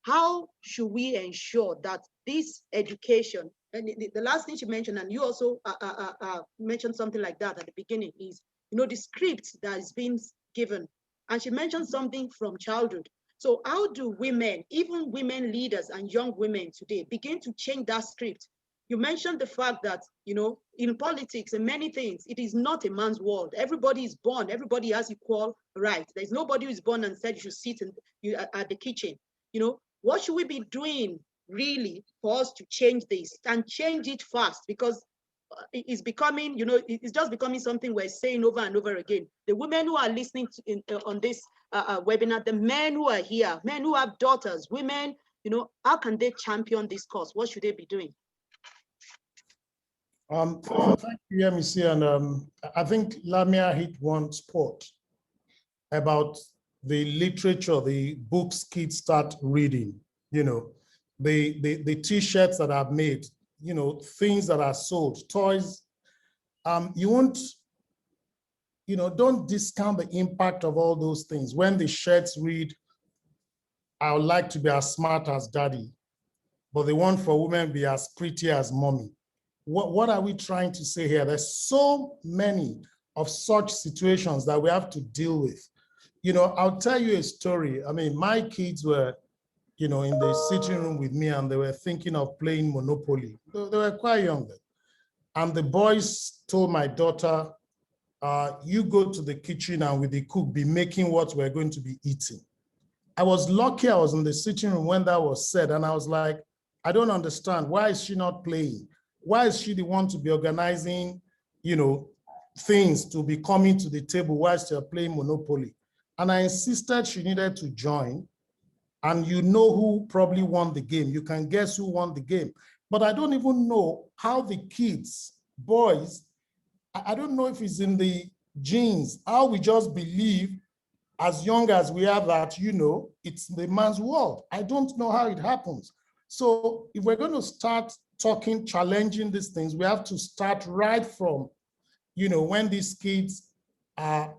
how should we ensure that this education, and the last thing she mentioned, and you also mentioned something like that at the beginning, is, the script that is being given. And she mentioned something from childhood. So how do women, even women leaders and young women today, begin to change that script? You mentioned the fact that, in politics and many things, it is not a man's world. Everybody is born, everybody has equal rights. There's nobody who is born and said you should sit at the kitchen. What should we be doing really for us to change this and change it fast? Because it's becoming, it's just becoming something we're saying over and over again. The women who are listening on this webinar, the men who are here, men who have daughters, women, how can they champion this cause? What should they be doing? Thank you, MEC, and I think Lamia hit one spot about the literature, the books kids start reading, the T-shirts that are made, things that are sold, toys. You won't, don't discount the impact of all those things. When the shirts read, I would like to be as smart as daddy, but they want for women to be as pretty as mommy. What are we trying to say here? There's so many of such situations that we have to deal with. You know, I'll tell you a story. I mean, my kids were, you know, in the sitting room with me and they were thinking of playing Monopoly. They were quite young then. And the boys told my daughter, you go to the kitchen and with the cook be making what we're going to be eating. I was lucky I was in the sitting room when that was said. And I was like, I don't understand. Why is she not playing? Why is she the one to be organizing, you know, things to be coming to the table whilst you're playing Monopoly? And I insisted she needed to join. And you know who probably won the game. You can guess who won the game. But I don't even know how the kids, boys, I don't know if it's in the genes, how we just believe as young as we are that, you know, it's the man's world. I don't know how it happens. So if we're going to start talking, challenging these things, we have to start right from, you know, when these kids are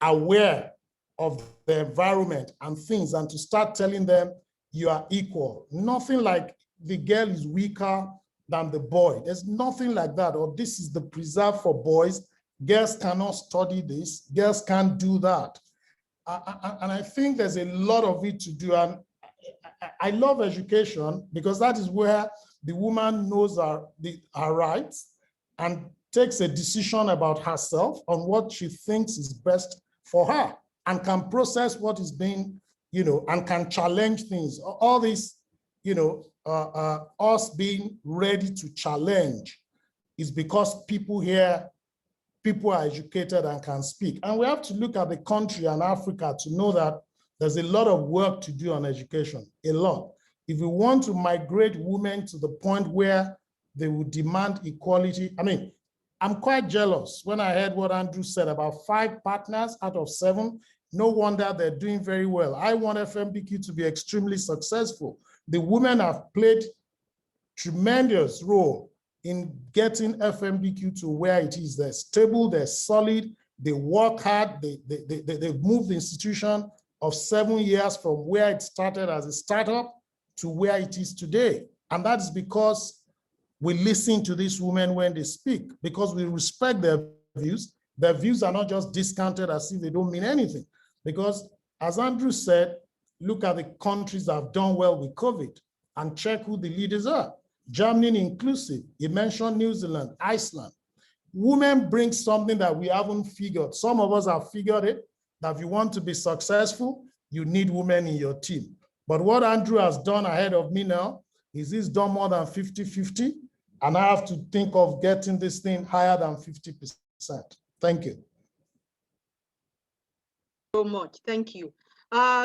aware of the environment and things, and to start telling them you are equal. Nothing like the girl is weaker than the boy. There's nothing like that. Or this is the preserve for boys. Girls cannot study this. Girls can't do that. And I think there's a lot of it to do. And I love education because that is where the woman knows her rights and takes a decision about herself on what she thinks is best for her and can process what is being, you know, and can challenge things. All this, you know, us being ready to challenge is because people here, people are educated and can speak. And we have to look at the country and Africa to know that there's a lot of work to do on education, a lot. If we want to migrate women to the point where they will demand equality, I mean, I'm quite jealous when I heard what Andrew said about 5 partners out of 7. No wonder they're doing very well. I want FMBQ to be extremely successful. The women have played tremendous role in getting FMBQ to where it is. They're stable, they're solid, they work hard, they've moved the institution of 7 years from where it started as a startup to where it is today. And that's because we listen to these women when they speak, because we respect their views. Their views are not just discounted as if they don't mean anything. Because as Andrew said, look at the countries that have done well with COVID and check who the leaders are. Germany inclusive, he mentioned New Zealand, Iceland. Women bring something that we haven't figured. Some of us have figured it, that if you want to be successful, you need women in your team. But what Andrew has done ahead of me now is he's done more than 50-50, and I have to think of getting this thing higher than 50%. Thank you. So much, thank you.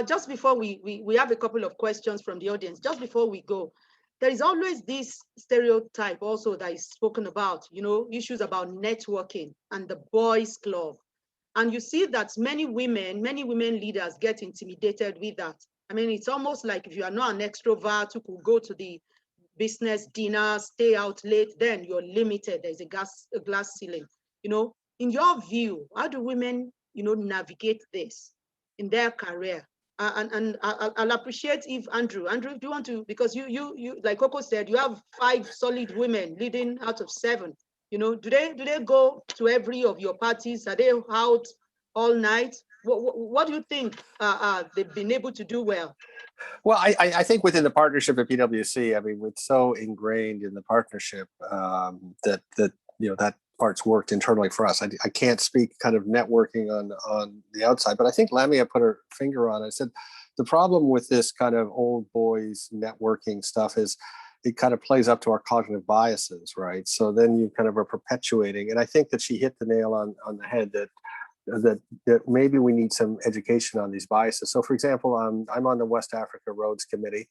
Just before we have a couple of questions from the audience. Just before we go, there is always this stereotype also that is spoken about, you know, issues about networking and the boys' club. And you see that many women leaders get intimidated with that. I mean, it's almost like if you are not an extrovert who could go to the business dinner, stay out late, then you're limited. There's a glass ceiling. You know, in your view, how do women, you know, navigate this in their career? And I'll appreciate if Andrew, do you want to, because you like Coco said, you have 5 solid women leading out of 7. You know, do they go to every of your parties? Are they out all night? What do you think they've been able to do well? Well, I think within the partnership at PwC, I mean, it's so ingrained in the partnership that you know, that part's worked internally for us. I can't speak kind of networking on the outside, but I think Lamia put her finger on it. I said the problem with this kind of old boys networking stuff is it kind of plays up to our cognitive biases, right? So then you kind of are perpetuating, and I think that she hit the nail on the head that maybe we need some education on these biases. So for example, I'm on the West Africa Roads Committee.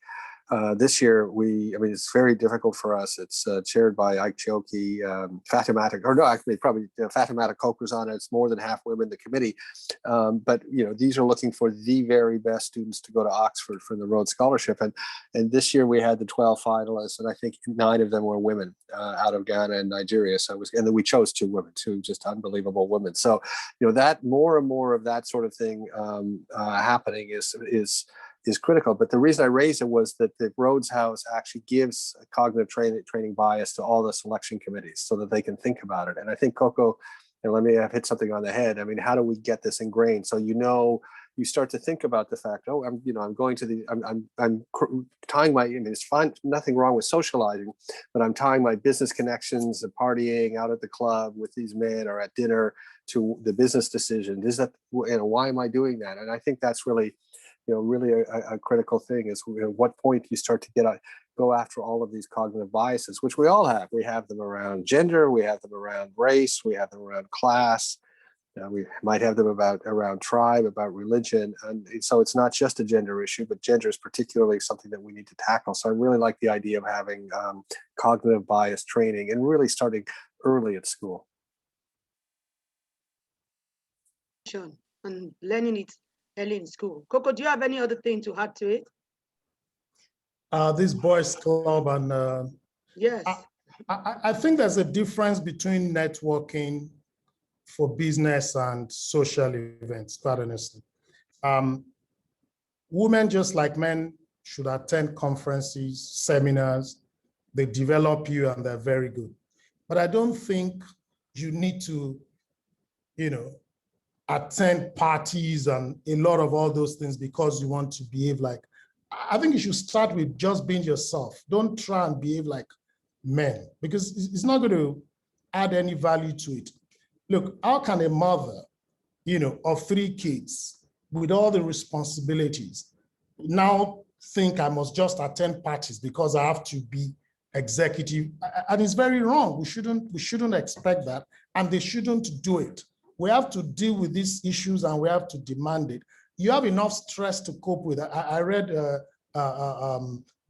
This year, I mean, it's very difficult for us. It's chaired by Ike Chioki, Fatimata Koko's on it. It's more than half women in the committee. But, you know, these are looking for the very best students to go to Oxford for the Rhodes Scholarship. And this year we had the 12 finalists, and I think 9 of them were women out of Ghana and Nigeria. So and then we chose 2 women, 2 just unbelievable women. So, you know, that more and more of that sort of thing happening is is critical. But the reason I raised it was that the Rhodes House actually gives a cognitive training bias to all the selection committees so that they can think about it. And I think Coco, and let me have hit something on the head. I mean, how do we get this ingrained? So, you start to think about the fact, oh, I'm going to the, I'm tying my, it's fine, nothing wrong with socializing, but I'm tying my business connections and partying out at the club with these men or at dinner to the business decision. Is that, why am I doing that? And I think that's really, really a critical thing is at what point you start to go after all of these cognitive biases, which we all have. We have them around gender, we have them around race, we have them around class. We might have them around tribe, about religion. And so it's not just a gender issue, but gender is particularly something that we need to tackle. So I really like the idea of having cognitive bias training and really starting early at school. And learning it early in school. Coco, do you have any other thing to add to it? This boys club and yes. I think there's a difference between networking for business and social events, quite honestly. Women, just like men, should attend conferences, seminars. They develop you and they're very good. But I don't think you need to, attend parties and a lot of all those things because you want to behave like, I think you should start with just being yourself. Don't try and behave like men because it's not going to add any value to it. Look, how can a mother, of 3 kids with all the responsibilities now think I must just attend parties because I have to be executive? And it's very wrong. We shouldn't expect that, and they shouldn't do it. We have to deal with these issues and we have to demand it. You have enough stress to cope with. I read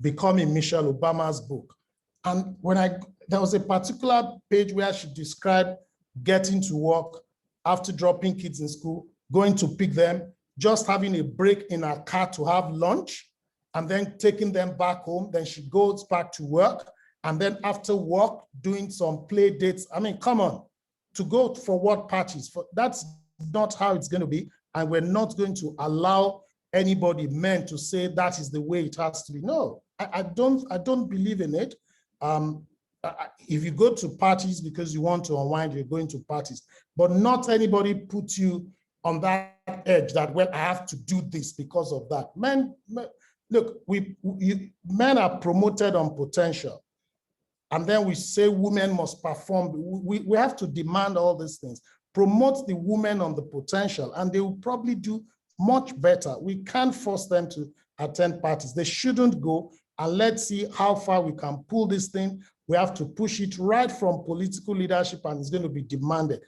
Becoming Michelle Obama's book. And there was a particular page where she described getting to work after dropping kids in school, going to pick them, just having a break in her car to have lunch, and then taking them back home. Then she goes back to work. And then after work, doing some play dates. I mean, come on, to go for what parties? That's not how it's going to be. And we're not going to allow anybody, men, to say that is the way it has to be. No, I don't believe in it. If you go to parties because you want to unwind, you're going to parties, but not anybody put you on that edge that, well, I have to do this because of that. Men look, men are promoted on potential. And then we say women must perform. We have to demand all these things. Promote the women on the potential, and they will probably do much better. We can't force them to attend parties. They shouldn't go, and let's see how far we can pull this thing. We have to push it right from political leadership, and it's going to be demanded.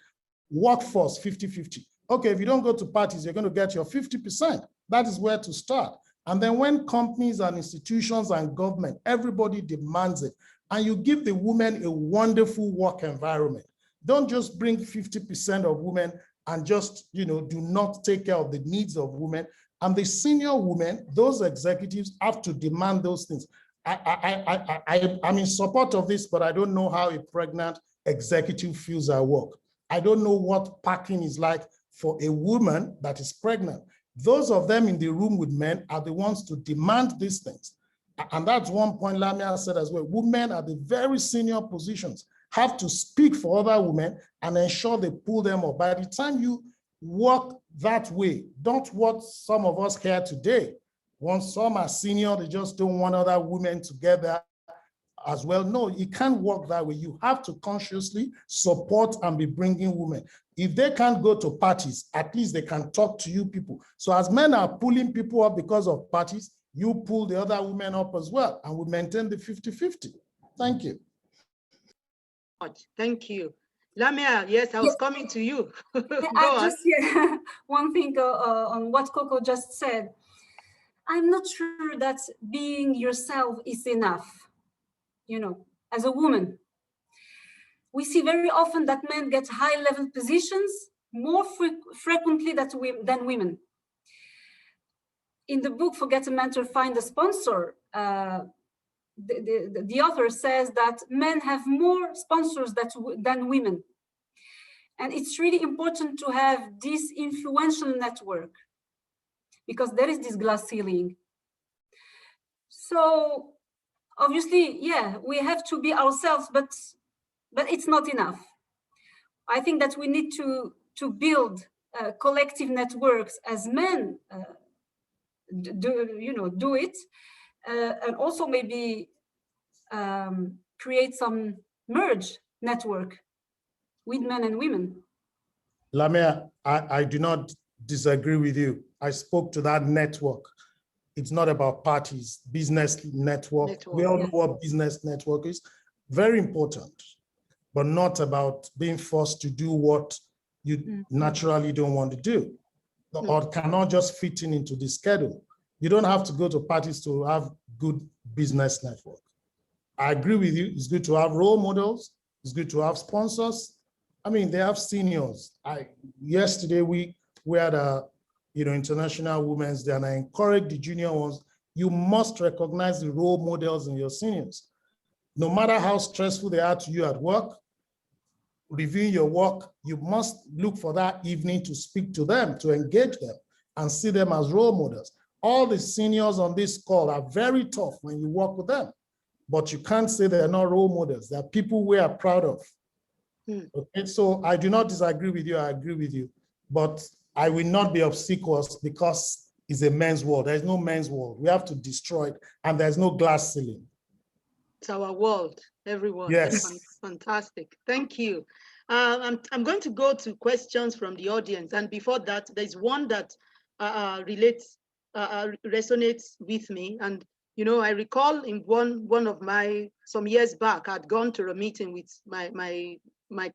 Workforce, 50-50. Okay, if you don't go to parties, you're going to get your 50%. That is where to start. And then when companies and institutions and government, everybody demands it, and you give the women a wonderful work environment. Don't just bring 50% of women and just, do not take care of the needs of women. And the senior women, those executives have to demand those things. I'm in support of this, but I don't know how a pregnant executive feels at work. I don't know what parking is like for a woman that is pregnant. Those of them in the room with men are the ones to demand these things. And that's one point Lamia said as well. Women at the very senior positions have to speak for other women and ensure they pull them up. By the time you work that way, don't what some of us hear today. Once some are senior, they just don't want other women together as well. No, you can't work that way. You have to consciously support and be bringing women. If they can't go to parties, at least they can talk to you people. So as men are pulling people up because of parties, you pull the other women up as well, and we maintain the 50-50. Thank you. Thank you. Lamia, yes, I was coming to you. One thing on what Coco just said. I'm not sure that being yourself is enough, as a woman. We see very often that men get high-level positions more frequently than women. In the book, Forget a Mentor, Find a Sponsor, the author says that men have more sponsors than women. And it's really important to have this influential network because there is this glass ceiling. So obviously, yeah, we have to be ourselves, but it's not enough. I think that we need to build collective networks as men do it, and also maybe create some merge network with men and women. Lamia, I do not disagree with you. I spoke to that network. It's not about parties, business network. We all know what business network is. Very important, but not about being forced to do what you naturally don't want to do, or cannot just fit into the schedule. You don't have to go to parties to have good business network. I agree with you. It's good to have role models. It's good to have sponsors. I mean, they have seniors. Yesterday we had a International Women's Day, and I encourage the junior ones. You must recognize the role models in your seniors. No matter how stressful they are to you at work, reviewing your work, you must look for that evening to speak to them, to engage them, and see them as role models. All the seniors on this call are very tough when you work with them, but you can't say they're not role models. They're people we are proud of. Okay, so I do not disagree with you. I agree with you, but I will not be obsequious because it's a men's world. There's no men's world. We have to destroy it, and there's no glass ceiling. It's our world, everyone. Yes. Fantastic. Thank you. I'm going to go to questions from the audience. And before that, there's one that resonates with me. And, I recall in one of some years back, I'd gone to a meeting with my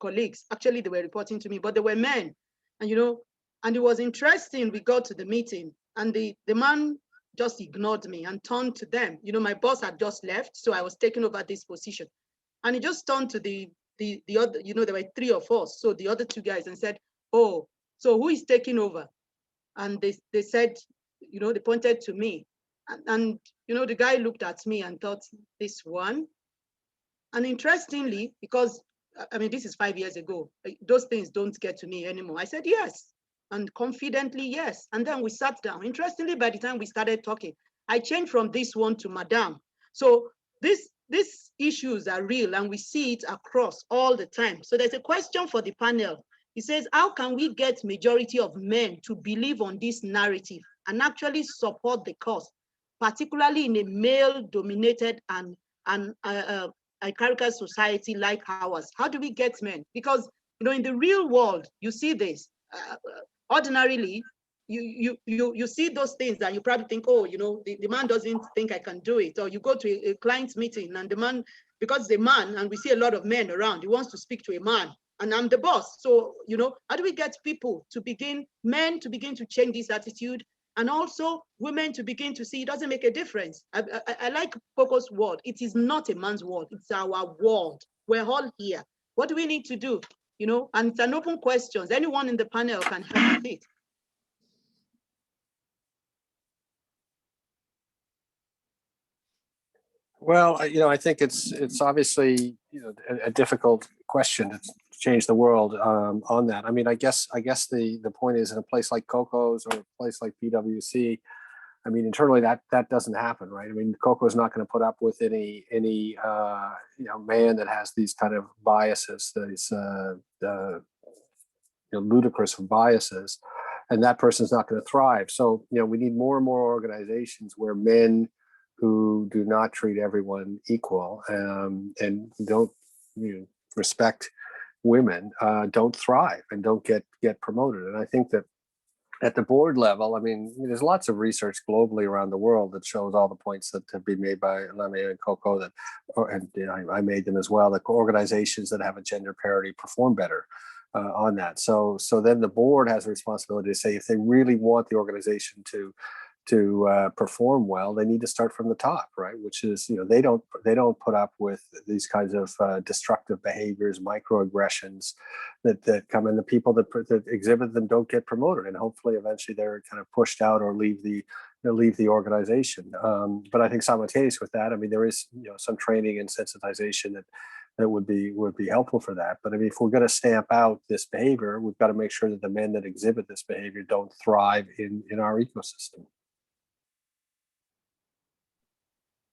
colleagues. Actually, they were reporting to me, but they were men. And, and it was interesting. We got to the meeting, and the man just ignored me and turned to them. My boss had just left, so I was taking over this position. And he just turned to the other, there were three of us, so the other two guys, and said, "Oh, so who is taking over?" And they said, they pointed to me. And the guy looked at me and thought, this one. And interestingly, because, this is 5 years ago, those things don't get to me anymore. I said, yes. And confidently, yes. And then we sat down. Interestingly, by the time we started talking, I changed from this one to madam. So these issues are real, and we see it across all the time. So there's a question for the panel. It says, how can we get majority of men to believe on this narrative and actually support the cause, particularly in a male-dominated and a caricature society like ours? How do we get men? Because, in the real world, you see this. Ordinarily, you see those things and you probably think, oh, the man doesn't think I can do it. Or you go to a client's meeting and the man, because it's a man and we see a lot of men around, he wants to speak to a man and I'm the boss. So, how do we get men to begin to change this attitude, and also women to begin to see it doesn't make a difference? I like Coco's word. It is not a man's world. It's our world. We're all here. What do we need to do? And it's an open question. Anyone in the panel can help with it. Well, I think it's obviously a difficult question to change the world on that. I guess the point is, in a place like Coco's or a place like PwC, internally that doesn't happen, right? Coco is not going to put up with any man that has these kind of biases, these ludicrous biases, and that person's not going to thrive. So we need more and more organizations where men who do not treat everyone equal and don't respect women don't thrive and don't get promoted. And I think that at the board level, there's lots of research globally around the world that shows all the points that have been made by Lamia and Coco, I made them as well, that organizations that have a gender parity perform better on that. So then the board has a responsibility to say, if they really want the organization to perform well, they need to start from the top, right? Which is, they don't put up with these kinds of destructive behaviors, microaggressions that come in. The people that exhibit them don't get promoted, and hopefully eventually they're kind of pushed out or leave the organization. But I think simultaneous with that, there is some training and sensitization that would be helpful for that. But if we're going to stamp out this behavior, we've got to make sure that the men that exhibit this behavior don't thrive in our ecosystem.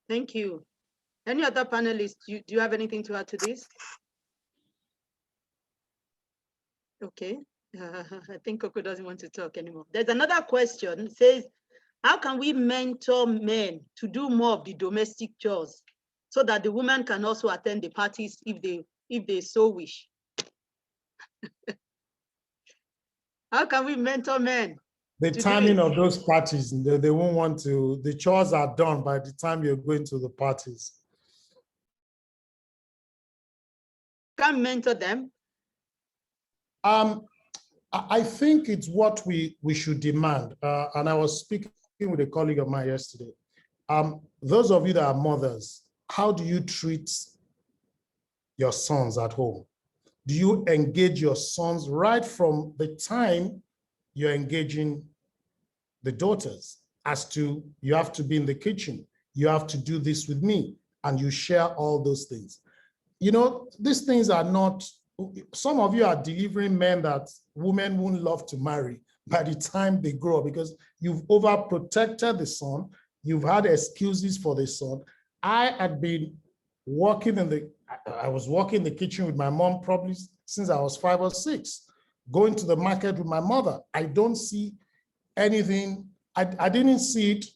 Thank you. Any other panelists, do you have anything to add to this? Okay. I think Coco doesn't want to talk anymore. There's another question. It says, how can we mentor men to do more of the domestic chores so that the women can also attend the parties if they so wish? How can we mentor men? The timing of those parties, they won't want to, the chores are done by the time you're going to the parties. Can mentor them? I think it's what we should demand. And I was speaking with a colleague of mine yesterday. Those of you that are mothers, how do you treat your sons at home? Do you engage your sons right from the time you're engaging the daughters as to, you have to be in the kitchen, you have to do this with me, and you share all those things. You know, these things are not, some of you are delivering men that women wouldn't love to marry by the time they grow up because you've overprotected the son, you've had excuses for the son. I had been working I was working in the kitchen with my mom probably since I was 5 or 6, going to the market with my mother. I don't see anything, I didn't see it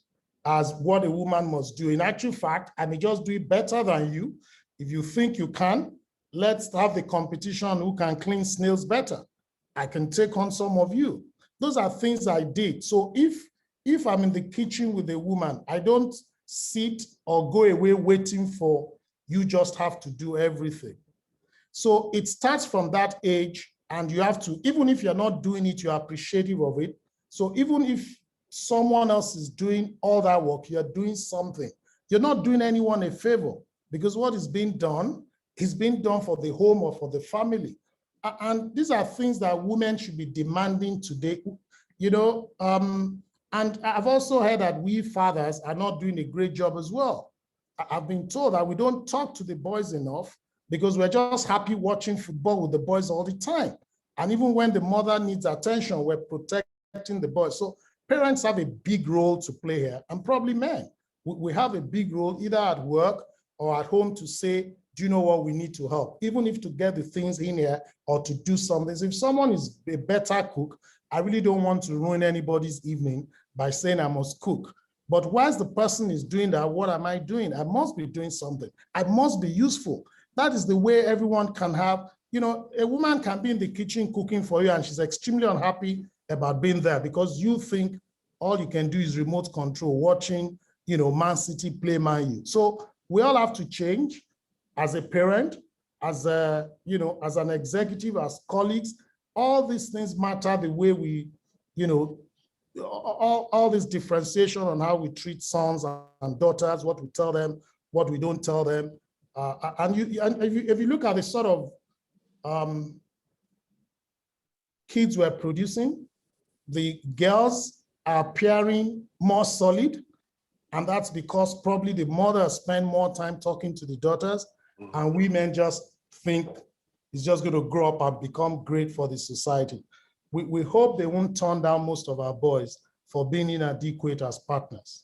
as what a woman must do. In actual fact, I may just do it better than you. If you think you can, let's have the competition who can clean snails better. I can take on some of you. Those are things I did. So if I'm in the kitchen with a woman, I don't sit or go away waiting for you just have to do everything. So it starts from that age, and you have to, even if you're not doing it, you're appreciative of it. So even if someone else is doing all that work, you're doing something. You're not doing anyone a favor because what is being done is being done for the home or for the family. And these are things that women should be demanding today, you know. And I've also heard that we fathers are not doing a great job as well. I've been told that we don't talk to the boys enough because we're just happy watching football with the boys all the time. And even when the mother needs attention, we're protecting the boys. So parents have a big role to play here, and probably men. We have a big role either at work or at home to say, do you know what, we need to help, even if to get the things in here or to do something. If someone is a better cook, I really don't want to ruin anybody's evening by saying I must cook. But whilst the person is doing that, what am I doing? I must be doing something. I must be useful. That is the way everyone can have, you know, a woman can be in the kitchen cooking for you and she's extremely unhappy about being there because you think all you can do is remote control, watching, you know, Man City play Man U. So we all have to change as a parent, as a, you know, as an executive, as colleagues. All these things matter, the way we, you know, all this differentiation on how we treat sons and daughters, what we tell them, what we don't tell them. And if you look at the sort of kids we're producing, the girls are appearing more solid, and that's because probably the mother spend more time talking to the daughters, and women just think it's just going to grow up and become great for the society. We hope they won't turn down most of our boys for being inadequate as partners.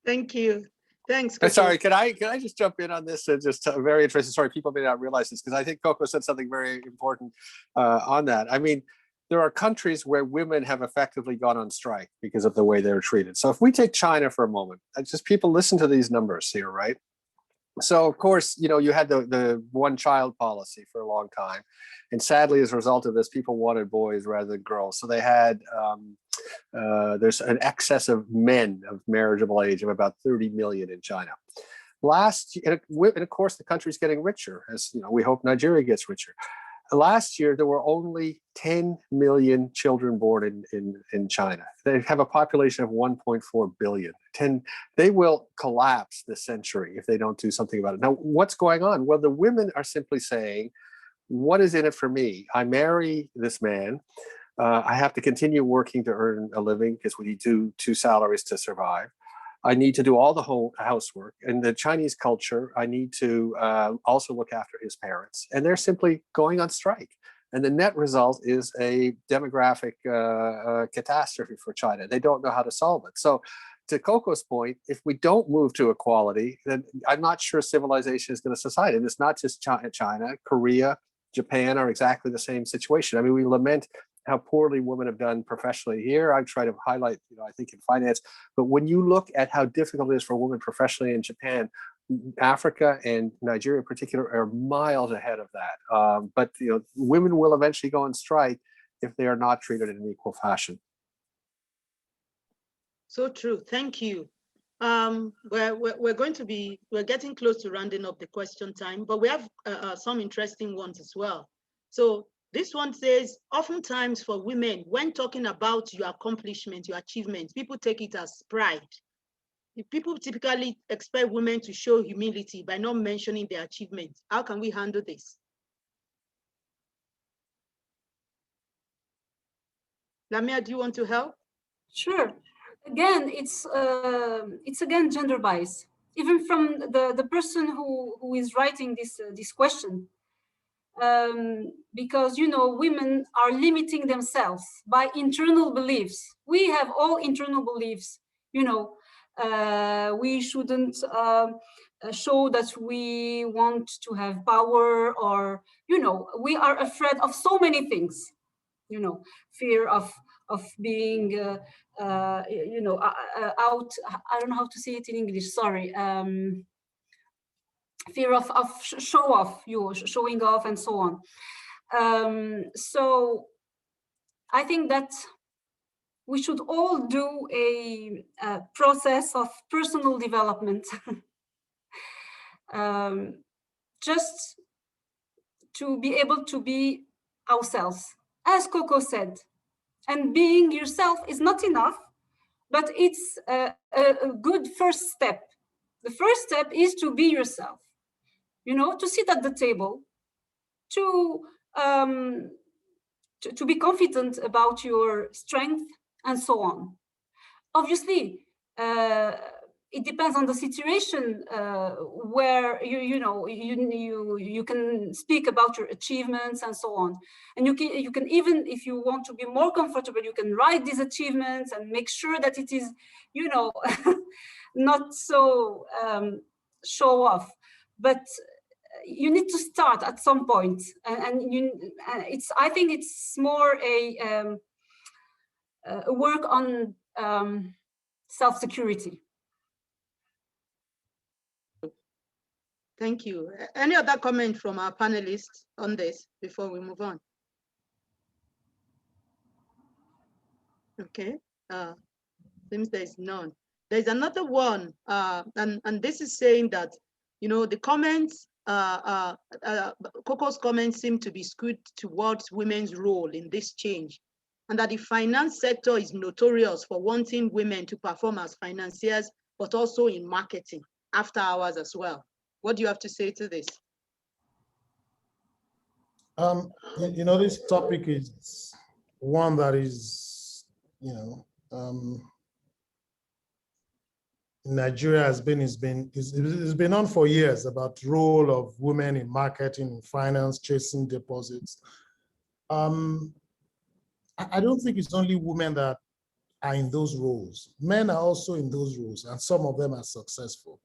Thank you. Thanks, Coco. Sorry, can I just jump in on this? Just very interesting. Sorry, people may not realize this because I think Coco said something very important on that. I mean, there are countries where women have effectively gone on strike because of the way they're treated. So if we take China for a moment, just people listen to these numbers here, right? So of course, you know, you had the one-child policy for a long time, and sadly, as a result of this, people wanted boys rather than girls. So they had there's an excess of men of marriageable age of about 30 million in China. Last year, and of course, the country's getting richer, as you know, we hope Nigeria gets richer. Last year, there were only 10 million children born in China. They have a population of 1.4 billion. They will collapse this century if they don't do something about it. Now, what's going on? Well, the women are simply saying, what is in it for me? I marry this man. I have to continue working to earn a living because we need two salaries to survive. I need to do all the whole housework. In the Chinese culture, I need to also look after his parents. And they're simply going on strike. And the net result is a demographic catastrophe for China. They don't know how to solve it. So to Coco's point, if we don't move to equality, then I'm not sure civilization is going to subside. And it's not just China, Korea, Japan are exactly the same situation. I mean, we lament how poorly women have done professionally here. I try to highlight, I think in finance, but when you look at how difficult it is for women professionally in Japan, Africa and Nigeria in particular are miles ahead of that. But women will eventually go on strike if they are not treated in an equal fashion. So true. Thank you. We're getting close to rounding up the question time, but we have some interesting ones as well. So this one says, oftentimes for women, when talking about your accomplishments, your achievements, people take it as pride. People typically expect women to show humility by not mentioning their achievements. How can we handle this? Lamia, do you want to help? Sure. Again, it's again gender bias. Even from the person who is writing this question, because women are limiting themselves by internal beliefs. We have all internal beliefs. We shouldn't show that we want to have power, or we are afraid of so many things. Fear of being out. I don't know how to say it in English. Sorry. Fear of show off, showing off, and so on. So I think that we should all do a process of personal development, just to be able to be ourselves, as Coco said. And being yourself is not enough, but it's a good first step. The first step is to be yourself, to sit at the table, to be confident about your strength, and so on. Obviously, it depends on the situation where you can speak about your achievements and so on, and you can even, if you want to be more comfortable, you can write these achievements and make sure that it is not so show off, but you need to start at some point, and I think it's more a work on self-security. Thank you. Any other comment from our panelists on this before we move on? Okay, seems there's none. There's another one, and this is saying that, the comments, Coco's comments seem to be skewed towards women's role in this change, and that the finance sector is notorious for wanting women to perform as financiers, but also in marketing after hours as well. What do you have to say to this? This topic is one that is, Nigeria has been on for years, about the role of women in marketing and finance, chasing deposits. I don't think it's only women that are in those roles. Men are also in those roles, and some of them are successful.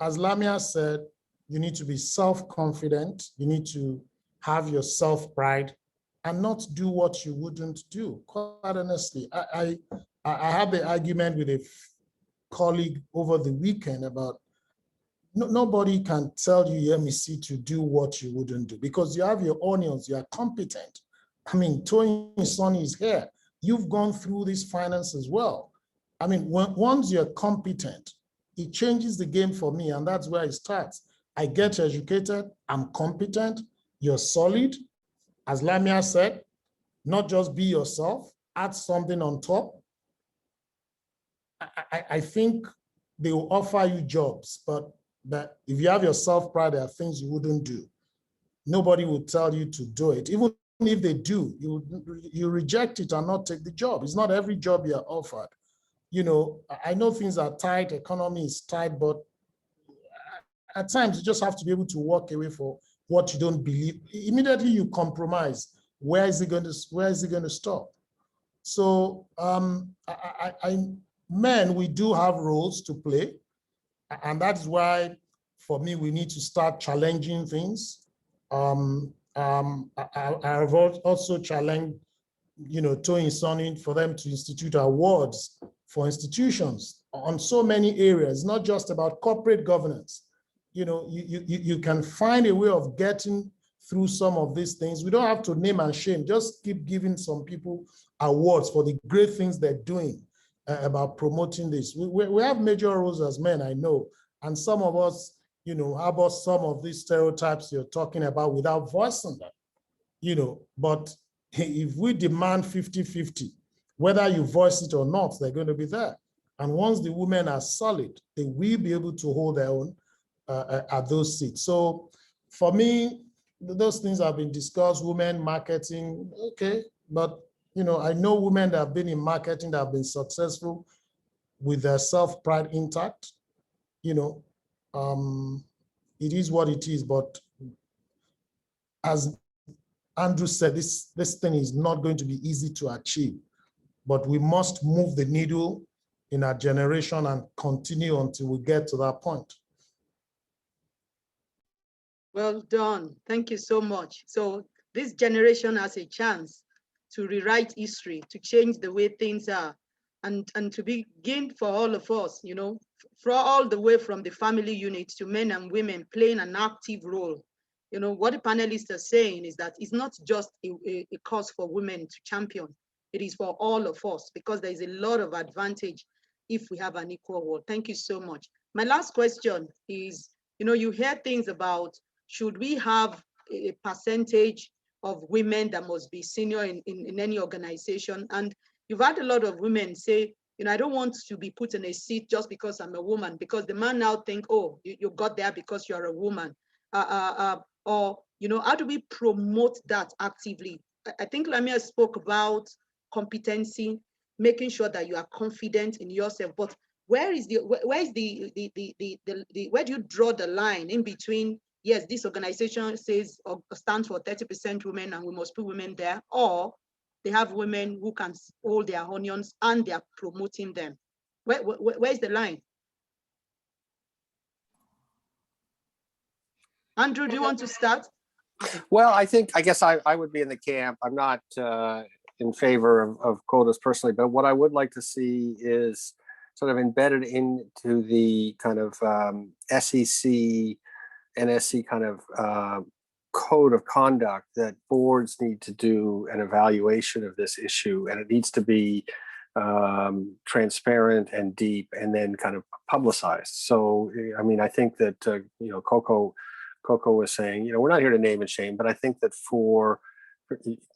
As Lamia said, you need to be self-confident. You need to have your self-pride and not do what you wouldn't do. Quite honestly, I had the argument with a colleague over the weekend about nobody can tell you, MEC, to do what you wouldn't do, because you have your onions, you are competent. I mean, Tony Sonny is here. You've gone through this finance as well. I mean, once you're competent, it changes the game for me, and that's where it starts. I get educated, I'm competent, you're solid. As Lamia said, not just be yourself, add something on top. I think they will offer you jobs, but if you have your self-pride, there are things you wouldn't do. Nobody will tell you to do it. Even if they do, you reject it and not take the job. It's not every job you're offered. I know things are tight, economy is tight, but at times you just have to be able to walk away for what you don't believe. Immediately you compromise. Where is it going to stop? So men, we do have roles to play. And that's why, for me, we need to start challenging things. I've also challenged, Toyin Sonny for them to institute awards for institutions on so many areas, not just about corporate governance. You can find a way of getting through some of these things. We don't have to name and shame, just keep giving some people awards for the great things they're doing about promoting this. We have major roles as men, I know, and some of us, harbor some of these stereotypes you're talking about without voicing them, but if we demand 50-50, whether you voice it or not, they're going to be there. And once the women are solid, they will be able to hold their own at those seats. So for me, those things have been discussed, women marketing, okay, but I know women that have been in marketing that have been successful with their self-pride intact. It is what it is, but as Andrew said, this thing is not going to be easy to achieve, but we must move the needle in our generation and continue until we get to that point. Well done. Thank you so much. So this generation has a chance to rewrite history, to change the way things are, and to begin for all of us, for all the way from the family unit to men and women playing an active role. What the panelists are saying is that it's not just a cause for women to champion. It is for all of us, because there is a lot of advantage if we have an equal world. Thank you so much. My last question is, you hear things about, should we have a percentage of women that must be senior in any organization? And you've had a lot of women say, I don't want to be put in a seat just because I'm a woman, because the man now think, oh, you got there because you're a woman. Or, how do we promote that actively? I think Lamia spoke about competency, making sure that you are confident in yourself, but where do you draw the line in between, yes, this organization says or stands for 30% women and we must put women there, or they have women who can hold their onions and they are promoting them? Where's the line? Andrew, do you want to start? Well, I guess I would be in the camp. I'm not in favor of quotas personally, but what I would like to see is sort of embedded into the kind of SEC, NSC kind of code of conduct that boards need to do an evaluation of this issue, and it needs to be transparent and deep, and then kind of publicized. So, I mean, I think that Coco was saying, we're not here to name and shame, but I think that for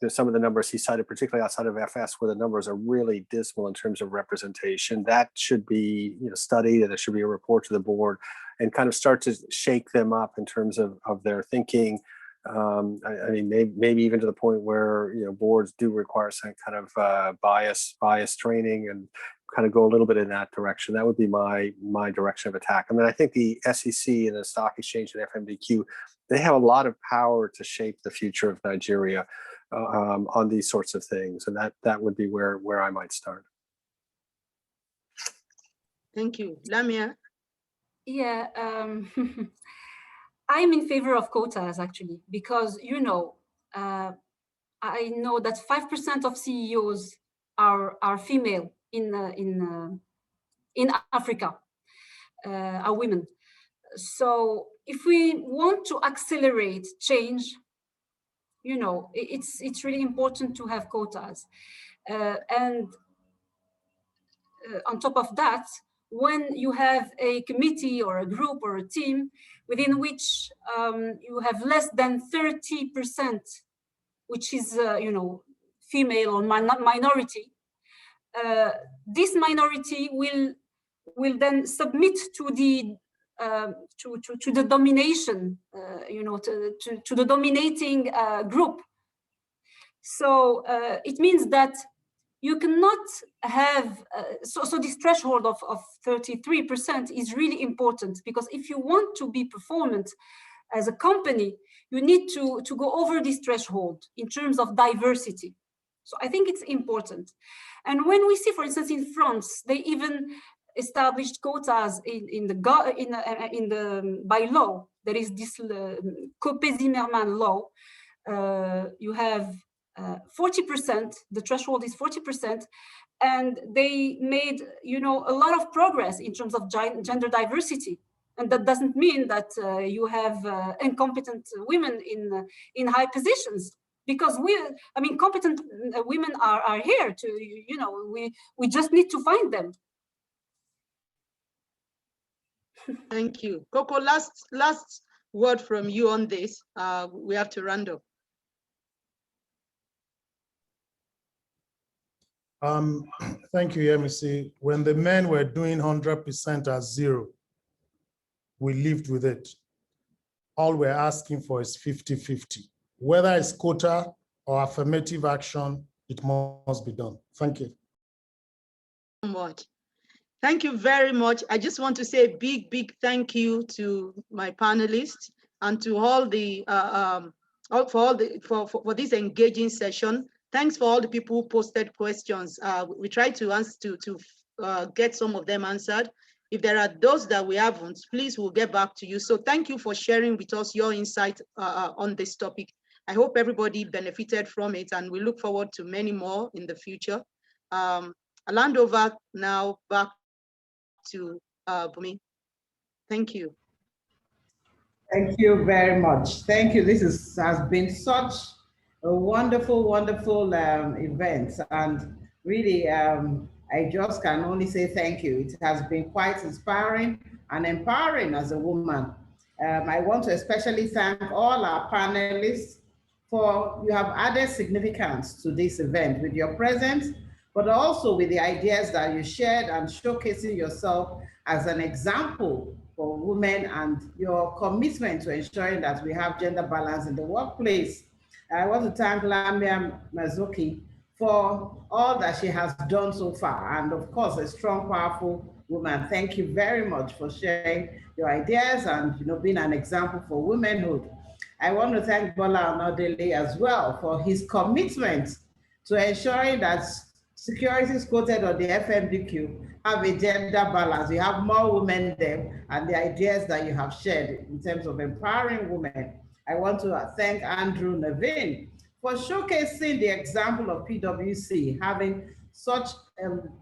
some of the numbers he cited, particularly outside of FS, where the numbers are really dismal in terms of representation, that should be studied, and there should be a report to the board and kind of start to shake them up in terms of their thinking. I mean, maybe even to the point where boards do require some kind of bias training and kind of go a little bit in that direction. That would be my direction of attack. I mean, I think the SEC and the Stock Exchange and FMDQ, they have a lot of power to shape the future of Nigeria on these sorts of things, and that would be where I might start. Thank you. Lamia? Yeah, I'm in favor of quotas, actually, because I know that 5% of CEOs are female in Africa, are women. So if we want to accelerate change, it's really important to have quotas. And on top of that, when you have a committee or a group or a team within which you have less than 30%, which is female or minority, this minority will then submit to the domination, to the dominating group. So it means that you cannot have, so this threshold of 33% is really important, because if you want to be performant as a company, you need to go over this threshold in terms of diversity. So I think it's important. And when we see, for instance, in France, they even established quotas by law. There is this Copé-Zimmermann law. You have 40%, the threshold is 40%, and they made, you know, a lot of progress in terms of gender diversity. And that doesn't mean that you have incompetent women in high positions, because competent women are here to, you know, we just need to find them. Thank you. Coco, last word from you on this. We have to round up. Thank you, MEC. When the men were doing 100% as zero, we lived with it. All we're asking for is 50-50. Whether it's quota or affirmative action, it must be done. Thank you. Much. Thank you very much. I just want to say a big thank you to my panelists and to all the for this engaging session. Thanks for all the people who posted questions. We tried to answer to get some of them answered. If there are those that we haven't, please we'll get back to you. So thank you for sharing with us your insight on this topic. I hope everybody benefited from it, and we look forward to many more in the future. I'll hand over now back to Bumi. Thank you. Thank you very much. Thank you. This has been such a wonderful event, and really I just can only say thank you. It has been quite inspiring and empowering as a woman. I want to especially thank all our panelists for you have added significance to this event with your presence, but also with the ideas that you shared and showcasing yourself as an example for women and your commitment to ensuring that we have gender balance in the workplace. I want to thank Lamia Mazuki for all that she has done so far, and of course, a strong, powerful woman. Thank you very much for sharing your ideas and being an example for womanhood. I want to thank Bola Onodele as well for his commitment to ensuring that securities quoted on the FMDQ have a gender balance. You have more women there, and the ideas that you have shared in terms of empowering women. I want to thank Andrew Navin for showcasing the example of PwC having such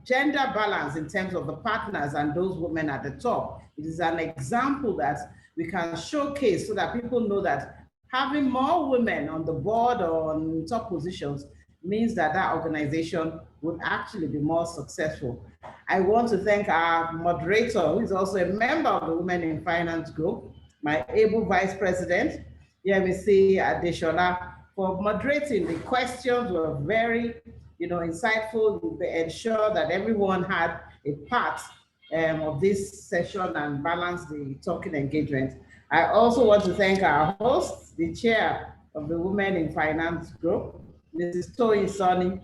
gender balance in terms of the partners and those women at the top. It is an example that we can showcase so that people know that having more women on the board or on top positions means that that organization would actually be more successful. I want to thank our moderator, who is also a member of the Women in Finance group, my able vice president, Yemisi Adeshola, for moderating. The questions were very, insightful. They ensure that everyone had a part of this session and balance the talking engagement. I also want to thank our host, the chair of the Women in Finance group, Mrs. Toyi Sonny,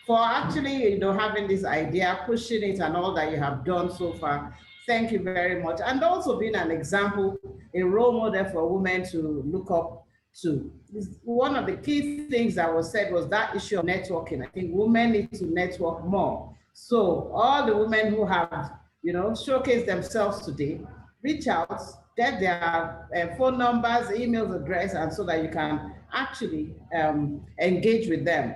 for actually, having this idea, pushing it, and all that you have done so far. Thank you very much. And also being an example, a role model for women to look up to. One of the key things that was said was that issue of networking. I think women need to network more. So all the women who have, showcased themselves today, reach out, get their phone numbers, email address, and so that you can actually engage with them.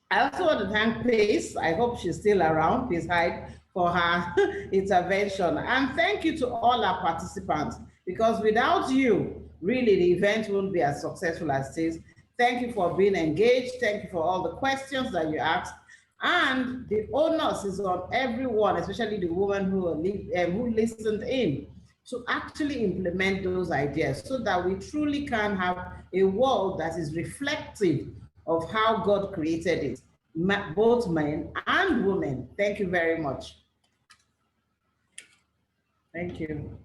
I also want to thank Pace. I hope she's still around, Pace Hyde, for her intervention. And thank you to all our participants, because without you, really the event won't be as successful as it is. Thank you for being engaged. Thank you for all the questions that you asked. And the onus is on everyone, especially the women who listened in, to actually implement those ideas so that we truly can have a world that is reflective of how God created it, both men and women. Thank you very much. Thank you.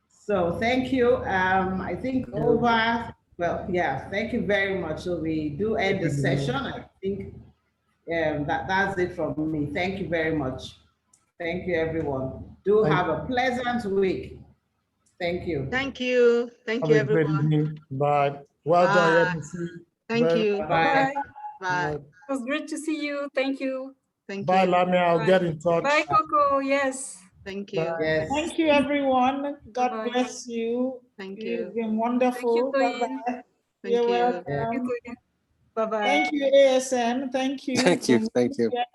So thank you. I think thank you very much. So we do end the session. I think that's it from me. Thank you very much. Thank you, everyone. Do have a pleasant week. Thank you. Thank you. Thank you, everyone. Bye. Well done. Thank you. Bye. Bye. It was great to see you. Thank you. Thank Bye, you. Lamia. I'll Bye. get in touch. Bye, Coco. Yes. Thank you. Yes. Thank you, everyone. God Bye-bye. bless you. Thank You've you. been wonderful. Thank you, Bye-bye. Thank You're you. welcome. Thank you. Bye-bye. Thank you, ASN. Thank you. Thank you. Thank you.